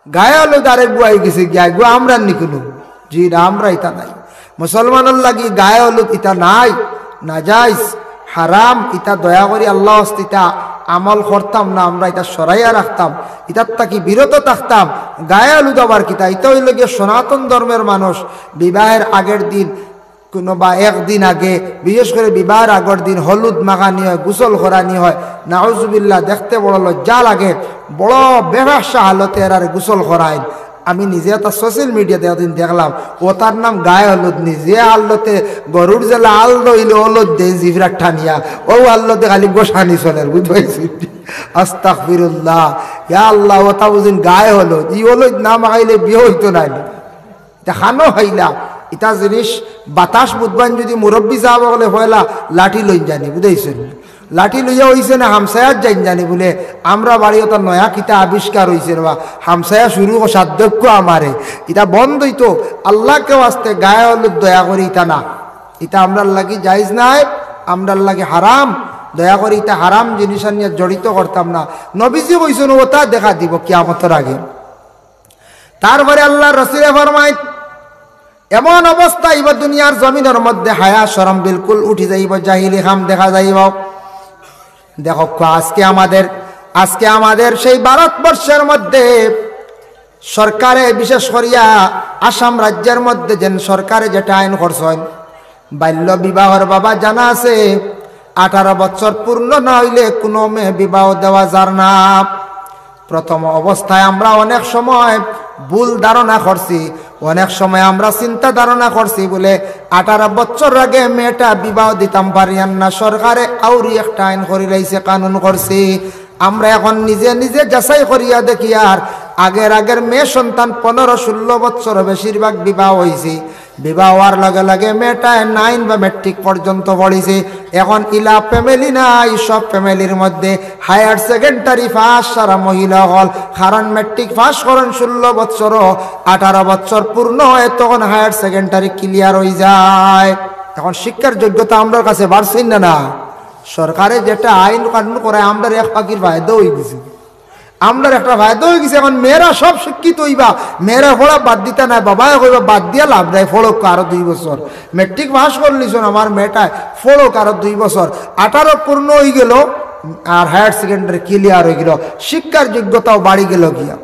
গায়ে হলুদ আরেক গুয়াই গেছে গিয়া গুয়া আমরা নিকুনু জি না আমরা ইতা নাই মুসলমানের লাগি গায়ে হলুদ ইতা নাই নাজাইজ হারাম ইতা দয়া করি আল্লাহ ইতা আমল করতাম না আমরা এটা সরাইয়া রাখতাম ইতার তাকি বিরত থাকতাম গায়ে হলুদ আবার কিতা এটা হইল গিয়ে সনাতন ধর্মের মানুষ বিবাহের আগের দিন কোনো বা একদিন আগে বিশেষ করে বিবাহের আগের দিন হলুদ মাখানি হয় গোসল করানি হয় নাউজুবিল্লাহ দেখতে বড় লজ্জা লাগে বড় বেবাসা হালতে আর গোসল করায় আমি নিজে তার সোশ্যাল মিডিয়াতে একদিন দেখলাম ও তার নাম গায়ে হলুদ নিজে আল্লতে গরুর জেলা আল দইল হলুদ দে জিভরা ঠানিয়া ও আল্লতে খালি গোসানি চলের বুঝাইছি আস্তাগফিরুল্লাহ ইয়া আল্লাহ ও তা বুঝিন গায়ে হলুদ ই হলুদ না মাখাইলে বিয়ে হইতো না দেখানো হইলা ইটা জিনিস বাতাস বুধবান যদি মুরব্বী যাব বলে হইলা লাঠি লই জানি বুঝাইছেন লাঠি লইয়া হইছে না হামসায়াত যাই জানি বলে আমরা বাড়ি ওটা নয়া কিতা আবিষ্কার হয়েছে বা হামসায়া শুরু সাধ্যক্য আমারে এটা বন্ধ হইতো আল্লাহকে আসতে গায়ে হলুদ দয়া করি ইটা না এটা আমরার লাগি জায়েজ নাই আমরার লাগি হারাম দয়া করি এটা হারাম জিনিস নিয়ে জড়িত করতাম না নবীজি কইছেন ওটা দেখা দিব কিয়ামতের আগে তারপরে আল্লাহ রাসূল ফরমায় এমন অবস্থা ইব দুনিয়ার জমিনের মধ্যে হায়া শরম বিলকুল উঠি যাইব জাহিলি হাম দেখা যাইব দেখো আজকে আমাদের সেই ভারতবর্ষের মধ্যে সরকারে বিশেষ করিয়া আসাম রাজ্যের মধ্যে যেন সরকারে যেটা আইন করছেন বাল্য বিবাহর বাবা জানা আছে 18 বছর পূর্ণ না হইলে কোনো মেয়ে বিবাহ দেওয়া যার না প্রথম অবস্থায় আমরা অনেক সময় ভুল ধারণা করছি অনেক সময় আমরা চিন্তা ধারণা করছি বলে 18 বছর আগে মেয়েটা বিবাহ দিতাম পারিয়ান না সরকারে আউরি একটা আইন করি লাইছে কানুন করছি আমরা এখন নিজে নিজে যাচাই করিয়া দেখি আর আগের মেয়ে সন্তান 15-16 বছর বেশিরভাগ বিবাহ হয়েছে বিবাহ হওয়ার লগে লগে মেয়েটা 9 বা মেট্রিক পর্যন্ত পড়েছে এখন ইলা ফ্যামিলি নাই সব ফ্যামিলির মধ্যে হায়ার সেকেন্ডারি পাস সারা মহিলা হল কারণ মেট্রিক পাস করেন 16 বছর 18 বছর পূর্ণ হয় তখন হায়ার সেকেন্ডারি ক্লিয়ার হয়ে যায় এখন শিক্ষার যোগ্যতা আমার কাছে বাড়ছে না সরকারে যেটা আইন কানুন করে আমরা এক পাখির ফায়দা হয়ে গেছে আমরা একটা ফায়দা হয়ে গেছে এখন মেয়েরা সব শিক্ষিত হইবা মেয়েরা পড়া বাদ দিতে নাই বাবা কইবা বাদ দিয়া লাভ নাই ফলক আরো 2 বছর মেট্রিক পাস করলিস আমার মেয়েটায় ফলক আরো 2 বছর 18 পূর্ণ হয়ে গেল আর হায়ার সেকেন্ডারি ক্লিয়ার হয়ে গেল শিক্ষার যোগ্যতাও বাড়ি গেল গিয়া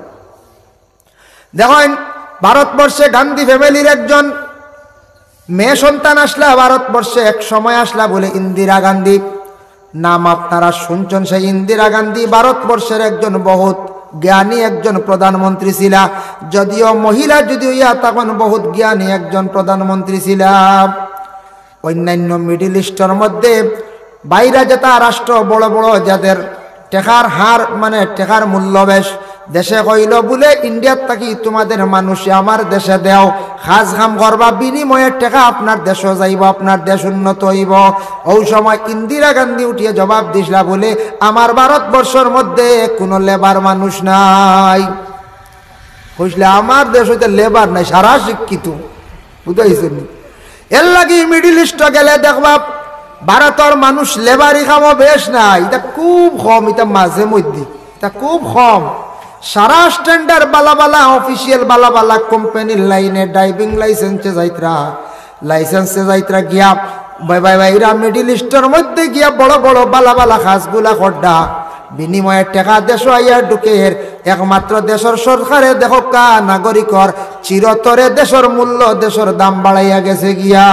দেখেন ভারতবর্ষে গান্ধী ফ্যামিলির একজন মেয়ে সন্তান আসলা ভারতবর্ষে এক সময় আসলা বলে ইন্দিরা গান্ধী নাম আপনারা শুনছেন সেই ইন্দিরা গান্ধী ভারতবর্ষের একজন বহুত জ্ঞানী একজন প্রধানমন্ত্রী ছিল যদিও মহিলা যদিও ইয়া তখন বহুত জ্ঞানী একজন প্রধানমন্ত্রী ছিল অন্যান্য মিডল ইস্টের মধ্যে বাইরে যেটা রাষ্ট্র বড় বড় যাদের টেকার হার মানে টেকার মূল্য বেশ দেশে কইল বলে ইন্ডিয়ার থাকি তোমাদের মানুষ আমার দেশে দেও কাজ কাম করবা বিনিময়ে টাকা আপনার দেশে যাইব আপনার দেশ উন্নত হইব ওই সময় ইন্দিরা গান্ধী উঠিয়ে জবাব দিছিলা বলে আমার ভারতবর্ষের মধ্যে কোনো লেবার মানুষ নাই বুঝলে আমার দেশ হইতে লেবার নাই সারা শিক্ষিত বুঝাইছেন এর লাগি মিডল ইস্ট গেলে দেখবা ভারতের মানুষ লেবারি কামও বেশ নাই এটা খুব কম এটা মাঝে মধ্যে এটা খুব কম সারা স্ট্যান্ডার্ড বালা অফিসিয়াল বালা কোম্পানির লাইনে ড্রাইভিং লাইসেন্সে যাইত্রা গিয়া বাইরা মিডল ইস্টের মধ্যে গিয়া বড় বড় বালা খাসগুলা খড্ডা বিনিময়ে টাকা দেশ আইয়া ঢুকের একমাত্র দেশের সরকারে দেখো কা নাগরিকর চিরতরে দেশের মূল্য দেশের দাম বাড়াইয়া গেছে গিয়া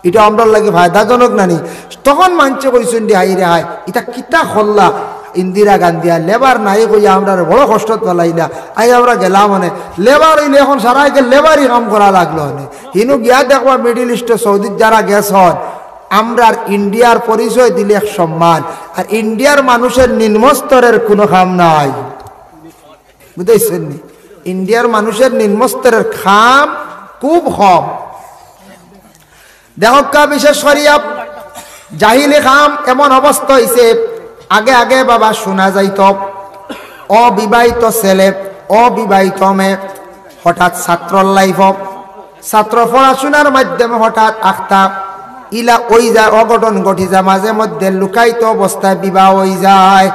এটা আমরা লাগে ফায়দাজনক নানি তখন মানছে কইছেন দি হাই রে হাই এটা কিতা খল্লা ইন্দিরা গান্ধী আর লেবার নাই কইয়া আমরা বড় কষ্ট পেলাইলা আই আমরা গেলাম মানে লেবার হইলে এখন সারাইকে লেবারই কাম করা লাগলো হিনু গিয়া দেখবা মিডল ইস্টে সৌদি যারা গেছ আমরা ইন্ডিয়ার পরিচয় দিলে এক সম্মান আর ইন্ডিয়ার মানুষের নিম্নস্তরের কোনো খাম নাই বুঝাইছেন নি ইন্ডিয়ার মানুষের নিম্নস্তরের খাম খুব কম দেখকা বিশেষ করিয়া জাহিলি খাম এমন অবস্থা হইছে আগে বাবা শোনা যাইত অবিবাহিত ছেলে অবিবাহিত মেয়ে হঠাৎ ছাত্রর লাইফ ছাত্র পড়াশোনার মাধ্যমে হঠাৎ আখতা ইলা ওই যায় অঘটন ঘটি যায় মাঝে মধ্যে লুকায়িত অবস্থায় বিবাহ হয়ে যায়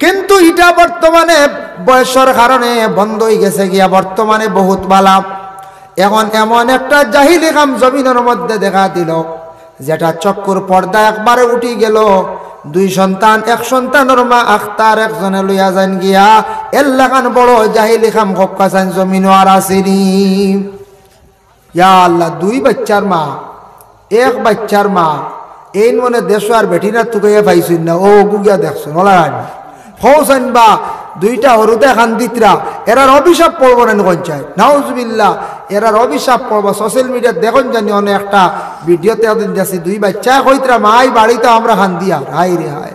কিন্তু এটা বর্তমানে বয়সের কারণে বন্ধ হয়ে গেছে গিয়া বর্তমানে বহুত বালা। এখন এমন একটা জাহিলি কাম জমিনের মধ্যে দেখা দিল যেটা চক্কুর পর্দা একবারে উঠি গেল। 2 সন্তান, 1 সন্তানের মা আখতার একজনে লইয়া যান গিয়া এলাকান বড় জাহিলি কাম হকাসান জমিন আর আসেনি। ইয়া আল্লাহ, 2 বাচ্চার মা, 1 বাচ্চার মা, এই মনে দেশ আর বেটি না তুকাইয়া পাইছুন না, ও গুগিয়া দেখছো বলা হৌসান বা 2টা হরুদে খান্দিতরা এরার অভিশাপ পড়বো না পঞ্চায়েত নাউজুবিল্লাহ, এরার অভিশাপ পড়বো। সোশ্যাল মিডিয়া দেখুন জানি অনেক একটা ভিডিওতে যাচ্ছি 2 বাচ্চা কইতরা মাই বাড়িতে আমরা খান্দিয়া হাই রে হাই,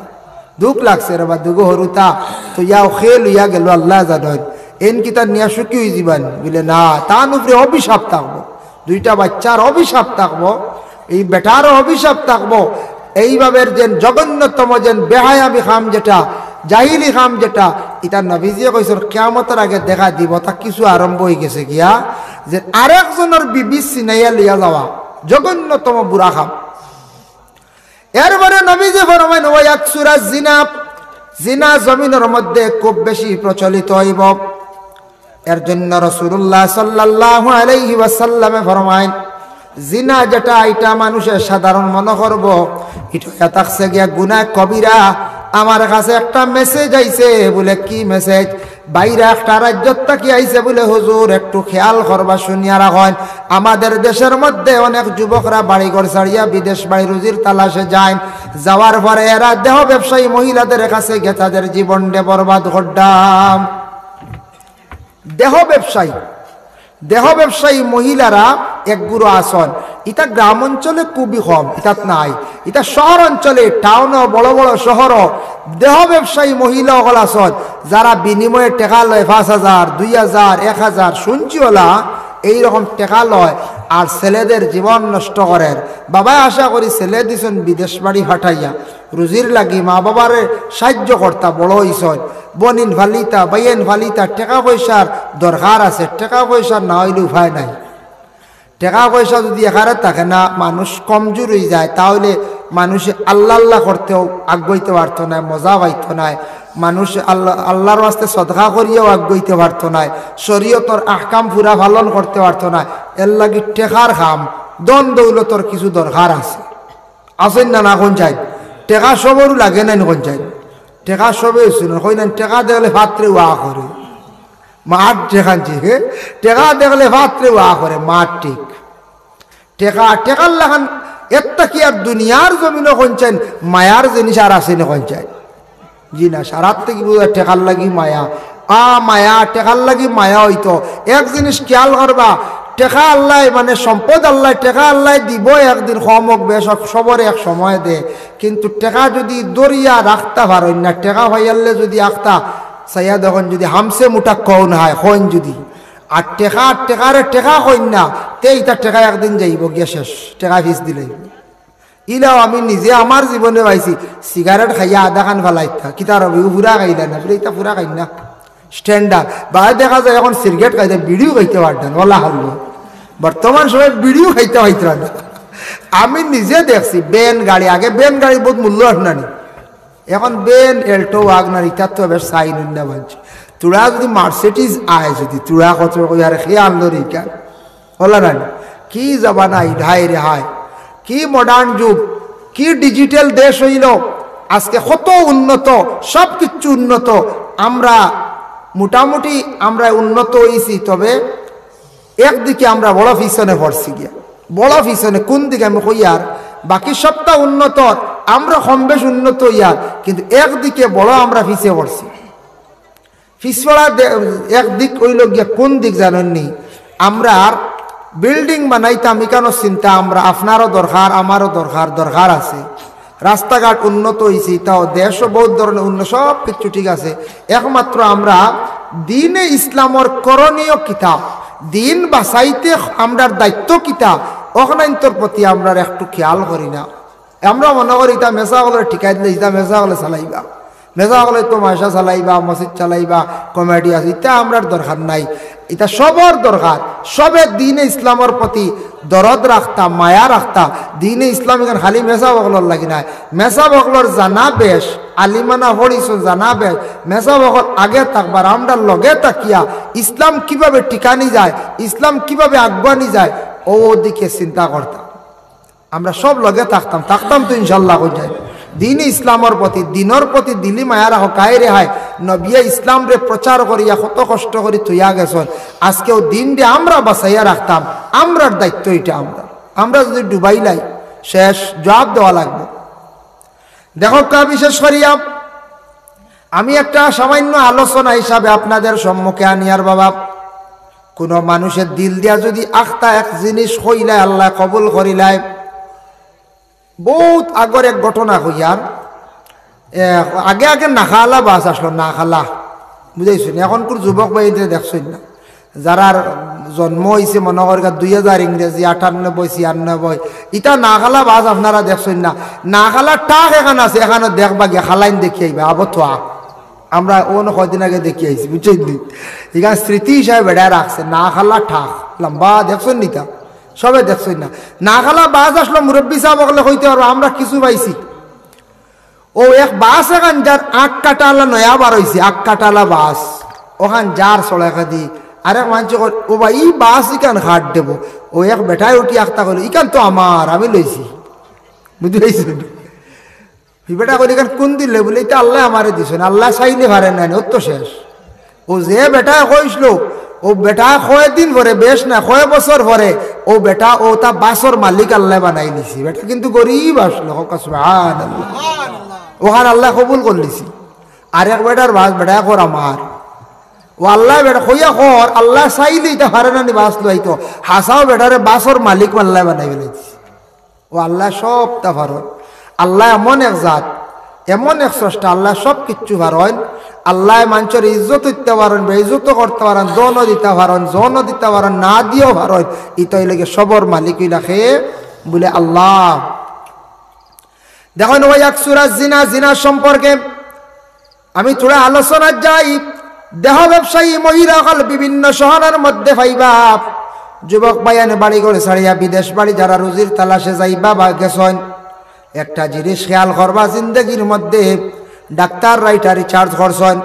দুঃখ লাগছে রে বা 2 হরুতা তো ইয়াও খেল ইয়া গেল আল্লাহ জানেন এন কি তার নিয়া সুখী হয়ে যাবেন বলে না, তার উপরে অভিশাপ থাকবো, 2টা বাচ্চার অভিশাপ থাকবো, এই বেটারও অভিশাপ থাকবো। এইভাবে যে জঘন্যতম যে বেহায়ামি খাম যেটা জাহিলি খাম যেটা এটা নবীজিয়ে কইছেন কিয়ামতের আগে দেখা দিব। তা কিছু আরম্ভ হয়ে গেছে গিয়া যে আরেকজনের বিবি সিনাইয়া লইয়া যাওয়া জঘন্যতম বুড়া খাম। এরপরে নবীজি ফরমাইন ওয়ায়াকসুরা জিনা, জিনা জমিনের মধ্যে খুব বেশি প্রচলিত হইব। এর জন্য রাসূলুল্লাহ সাল্লাল্লাহু আলাইহি ওয়াসাল্লামে ফরমাইন জিনা যেটা এটা মানুষের সাধারণ মনে করব, এটা থাকছে গিয়া গুনাহ কবিরা। আমার কাছে একটা মেসেজ আইছে, বলে কি মেসেজ? বাইরে একটা রাজ্যত থাকি আইছে বলে, হুজুর একটু খেয়াল করবা, শুনিয়া রাখেন। আমাদের দেশের মধ্যে অনেক যুবকরা বাড়িঘর ছাড়িয়া বিদেশ বাড়ি রুজির তালাশে যায়, যাওয়ার পরে এরা দেহ ব্যবসায়ী মহিলাদের কাছে গে তাদের জীবনটা বরবাদ করতাম। দেহ ব্যবসায়ী মহিলারা এক গুরু আসন, এটা গ্রাম অঞ্চলে খুবই কম, এটা নাই। এটা শহর অঞ্চলে, টাউনও বড় বড় শহরও দেহ ব্যবসায়ী মহিলা হল আসন, যারা বিনিময়ে টেকা লয় 5,000, 2,000, 1,000 শুনছি ওলা এইরকম টেকা লয় আর ছেলেদের জীবন নষ্ট করেন। বাবা আশা করি ছেলে দিছেন বিদেশ বাড়ি ফাটাইয়া রুজির লাগি, মা বাবার সাহায্য কর্তা বড় হইছন, বনিন ফালিতা বাইয়েন ফালিতা, টাকা পয়সার দরকার আছে, টাকা পয়সার না হইলে উপায় নাই। টাকা পয়সা যদি এখানে থাকে না, মানুষ কমজোর হয়ে যায়, তাহলে মানুষে আল্লাহ আল্লাহ করতেও আগ্রহীতে পারতো না, মজা পাইতো না। মানুষ আল্লাহর বাস্তে সদকা করিয়াও আগ্রহীতে পারতো না, শরীয়তর আহকাম পুরা পালন করতে পারতো না। এর লাগি টেকার খাম দন দৌলতর কিছু দরকার আছে, আসেন না না কোন চাই টেকা সবরও লাগে না কোন চাই টেকা সবে কই না, টেকা দেখলে ভাত্রে ওয়া করে মাঠ টেকানছি, টেকা দেখলে ভাত্রে ওয়া করে মাঠ ঠিক টেকার লাগান একটা কি আর দুনিয়ার জমিনও কোনছেন মায়ার জিনিস আর আসেনি কোনছেন জি না, সারার থেকে বোঝা টেকার লাগি মায়া, মায়া টেকার লাগি মায়া হইতো। এক জিনিস খেয়াল করবা, টেকা আল্লাহ মানে সম্পদ আল্লাহ, টেকা আল্লাহ দিব একদিন কমক বেশ সবরে এক সময় দে, কিন্তু টেকা যদি দরিয়া রাখতে পারেন না, টেকা ভাইয়ালে যদি আখতা সাইয়া দেখুন যদি হামসে মুটা কন হয় হইন যদি, আর টেকারে টেকা হইন না তে ইটা টেকা একদিন যাইব গিয়া শেষ, টেকা ফিস দিলে। ইলাও আমি নিজে আমার জীবনে পাইছি, সিগারেট খাইয়া আধা খান ফেলাইতা কিতার হবে পুরা খাইলা না, এটা পুরা খাই না স্ট্যান্ডার্ড। বা দেখা যায় এখন সিগারেট খাইতে বিড়িও খাইতে পারতেন ওলা হারলো, বর্তমান সময় বিড়িও খাইতে পাইতরা না। আমি নিজে দেখছি বেন গাড়ি, আগে বেন গাড়ি বহুত মূল্য আসনানি, এখন বেন এল্টো ওয়াগনার ইটার তো এবার সাইন না বানছে। তোরা যদি মার্সিডিজ আয় যদি তোরা কত আর খেয়ে আনলো রেখা হলা না, কি যাবা নাই ঢাই রে হায়, কি মডার্ন যুগ, কি ডিজিটাল দেশ হইল আজকে, কত উন্নত, সব কিছু উন্নত। আমরা মোটামুটি আমরা উন্নত হয়েছি, তবে একদিকে আমরা বড় পিছনে পড়ছি গিয়া, বড় পিছনে কোন দিকে আমি কইয়ার, বাকি সবটা উন্নত, আমরা কম বেশ উন্নত হইয়ার, কিন্তু একদিকে বড় আমরা পিছিয়ে পড়ছি। পিছপড়া একদিক হইল গিয়া কোন দিক জানেননি, আমরা বিল্ডিং বানাইতাম এখানো চিন্তা, আমরা আপনারও দরকার আমারও দরকার আছে, রাস্তাঘাট উন্নত হয়েছে, তাও দেশও বহুত ধরনের উন্নত, সব কিছু ঠিক আছে, একমাত্র আমরা দিনে ইসলামর করণীয় কিতাব, দিন বাঁচাইতে আমরার দায়িত্ব কিতাব অখনাইন্তর প্রতি আমরা একটু খেয়াল করি না। আমরা মনে করি এটা মেসা হলে ঠিকাই দিলে, এটা মেসা হলে চালাইবা, মেসা হলে তো মাসা চালাইবা, মসজিদ চালাইবা, কমেডি আছে, এটা আমরার দরকার নাই, এটা সবর দরকার। সবে দিনে ইসলামের প্রতি দরদ রাখতা মায়া রাখতা দিনে ইসলাম এখানে খালি মেসা বকলর লাগি নাই মেসা বকলর জানা বেশ আলিমানা হরিস জানা বেশ মেসা বকল আগে থাকবার আমরা লগে তাকিয়া ইসলাম কিভাবে টিকানি যায় ইসলাম কিভাবে আগুয়ানি যায় ও দিকে চিন্তা করতাম আমরা সব লগে থাকতাম তো ইনশাল্লাহ হয়ে যায় দিন ইসলামের প্রতি দিনের প্রতি দিলি মায়া রাখো কায় রেহাই নবিয়া ইসলাম রে প্রচার করিয়া কত কষ্ট করি তুইয়া গেছেন আজকেও দিন রে আমরা বাঁচাইয়া রাখতাম আমরার দায়িত্ব এটা আমরা যদি ডুবাইলাই শেষ জবাব দেওয়া লাগবে দেখো কা বিশেষ করিয়া আমি একটা সামান্য আলোচনা হিসাবে আপনাদের সম্মুখে আনিয়ার বাবা কোনো মানুষের দিল দিয়া যদি আখতা এক জিনিস হইলাই আল্লাহ কবুল করিলাই বহুত আগর এক ঘটনা হইয়ার আগে নাখালা বাস আসলো নাখালা বুঝাইছেন এখন কোন যুবক বাহিনী দেখছেন না যারা জন্ম হয়েছে মনে করি 2000 ইংরেজি 98 96 ইটা নাখালা বাস আপনারা দেখছেন না নাখালা টাক এখানে আছে এখানে দেখবা গিয়ে খালাইন দেখি আইবা আবথা আমরা অন্য কয়দিন আগে দেখি আইছি বুঝছেন এখানে স্মৃতি হিসাবে বেড়ায় রাখছে নাখালা ঠাক লম্বা দেখছেন নিতা সবে দেখছেন না নাখালা বাস আসলো মুরব্বী সাহেব বলে হইতে পারবো আমরা কিছু পাইছি ও এক বাস এখান যার 8 কাটালা নয়া বার হয়েছে 8 কাটালা বাস ওখান যার চড়াকা দি আরেক মানুষ ও ভাই ই বাস ইকান হাট দেবো ও এক বেটায় উঠি আখতা করলো ইকান তো আমার আমি লইছি বুঝতে পারছি বেটা করি ইকান কোন দিলে বলে এটা আল্লাহ আমারে দিছেন আল্লাহ চাইলে পারে না ওর তো শেষ ও যে বেটায় কইছিল ও বেটা কয়েকদিন পরে বেশ না কয়েক বছর পরে ও বেটা ও তা বাসর মালিক আল্লাহ বানাই নিছি বেটা কিন্তু গরিব আসলো সুবহানাল্লাহ ওখান আল্লাহ কবুল করলিছি আর এক বেটার বাস বেটা কর আমার ও আল্লাহ বেটা কইয়া কর আল্লাহ চাইলে এটা পারে না নি বাস লইতো হাসাও বেটারে বাসর মালিক আল্লাহ বানাই ফেলেছি ও আল্লাহ সব তা পারেন আল্লাহ এমন এক জাত এমন এক স্রষ্টা আল্লাহ সব কিচ্ছু পারেন আল্লাহ মানুষের ইজ্জত দিতে পারেন বেইজ্জত করতে পারেন দনও দিতে পারেন জনও দিতে পারেন না দিয়েও পারেন ইতাই লেগে সবর মালিক রাখে বলে আল্লাহ দেখুন ওই এক সূরা জিনা সম্পর্কে আমি থোড়া আলোচনা যাই দেহ ব্যবসায়ী মহিলা হল বিভিন্ন শহরের মধ্যে পাইবা যুবক ভাইয়ানে বাড়ি করে ছাড়িয়া বিদেশ বাড়ি যারা রুজির তালাশে যাইবা বা গেছেন একটা জিনিস খেয়াল করবা জিন্দগির মধ্যে ডাক্তার রাইটার রিচার্জ করছেন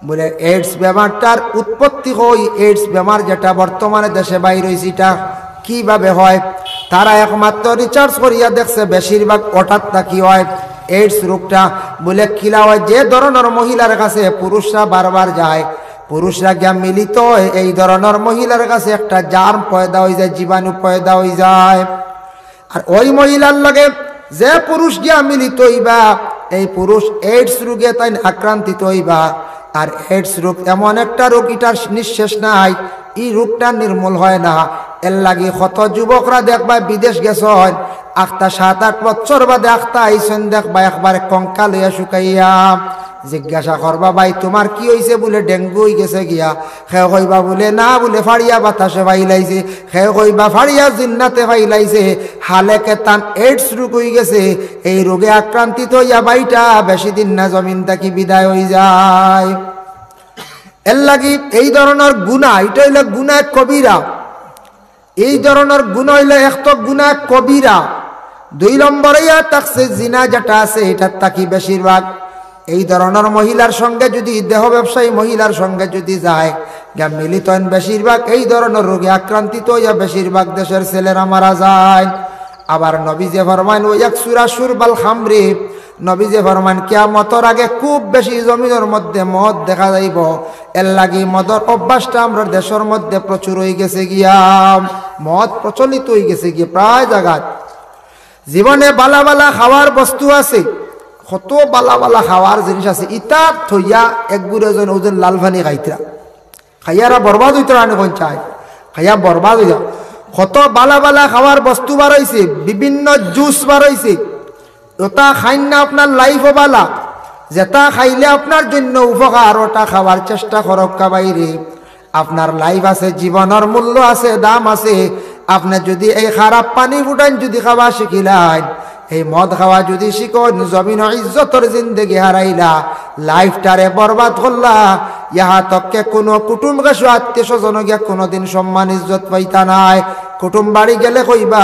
বলে এইডস বেমারটার উৎপত্তি হয় এইডস বেমার যেটা বর্তমানে দেশে বাইর হয়েছে এটা কিভাবে হয় তারা একমাত্র রিচার্জ করিয়া দেখছে বেশিরভাগ হঠাৎ কি হয় এইডস রোগটা বলে কিলা হয় যে ধরনের মহিলার কাছে পুরুষরা বারবার যায় পুরুষরা গিয়া মিলিত এই ধরনের মহিলার কাছে একটা জার্ম পয়দা হয়ে যায় জীবাণু পয়দা হয়ে যায় আর ওই মহিলার লগে যে পুরুষ গিয়া মিলিত হইবা এই পুরুষ এইডস রোগে তাই আক্রান্তিত হইবা আর এইডস রোগ এমন একটা রোগ এটার নিঃশেষ নাই এই রোগটা নির্মূল হয় না এর লাগি কত যুবকরা দেখবা বিদেশ গেছেন আখতা 7-8 বছর বাদে আখতা আইসেন দেখবা একবারে কঙ্কাল হইয়া শুকাইয়া জিজ্ঞাসা করবা ভাই তোমার কি হয়েছে বলে ডেঙ্গু হয়ে গেছে গিয়া খেয়ে কইবা বলে না বলে ফাড়িয়া বাতাসে ফাইলাইছে খেয়ে কইবা ফাড়িয়া জিন্নাতে ফাইলাইছে হালেকে তান এইডস রোগ হয়ে গেছে এই রোগে আক্রান্তিত হইয়া বাইটা বেশি দিন না জমিন থাকি বিদায় হয়ে যায় এর লাগি এই ধরনের গুনাহ এটা হইলে গুনাহ কবিরা এই ধরনের গুনাহ হইলে এক তো গুনাহ কবিরা 2 নম্বরে তাকসে জিনা যেটা আছে এটা তাকি বেশিরভাগ এই ধরনের মহিলার সঙ্গে যদি দেহ ব্যবসায়ী মহিলার সঙ্গে যদি যায় গা মিলিত বেশিরভাগ এই ধরনের রোগে আক্রান্তিত হইয়া বেশিরভাগ দেশের ছেলেরা মারা যায় আবার নবী যে ফরমান ওই এক সূরা শুরবাল খামরি নবী যে ফরমান কিয়ামতের আগে খুব বেশি জমিনের মধ্যে মদ দেখা যাইব এর লাগি মদর অভ্যাসটা আমরা দেশের মধ্যে প্রচুর হয়ে গেছে গিয়া মদ প্রচলিত হয়ে গেছে গিয়া প্রায় জায়গায় জীবনে বালা বালা খাওয়ার বস্তু আছে কত বালা বালা খাওয়ার জিনিস আছে ইটা থইয়া একগুড়ে জন ওজন লাল পানি খাইতরা খাইয়ারা বরবাদ হইতরা আনে কোন চাই খাইয়া বরবাদ হইয়া কত বালা বালা খাওয়ার বস্তু বার হইছে বিভিন্ন জুস বার হইছে ওটা খাইন না আপনার লাইফও বালা যেটা খাইলে আপনার জন্য উপকার ওটা খাওয়ার চেষ্টা করক বাইরে আপনার লাইফ আছে জীবনের মূল্য আছে দাম আছে আপনি যদি এই খারাপ পানি ফুটান যদি খাওয়া শিখিলেন এই মদ খাওয়া যদি শিখুন জমিন ইজ্জতর জিন্দগি হারাইলা লাইফটারে বরবাদ করলা ইহা তককে কোনো কুটুম গেছো আত্মীয় স্বজন গিয়া কোনোদিন সম্মান ইজ্জত পাইতা নাই কুটুম বাড়ি গেলে কইবা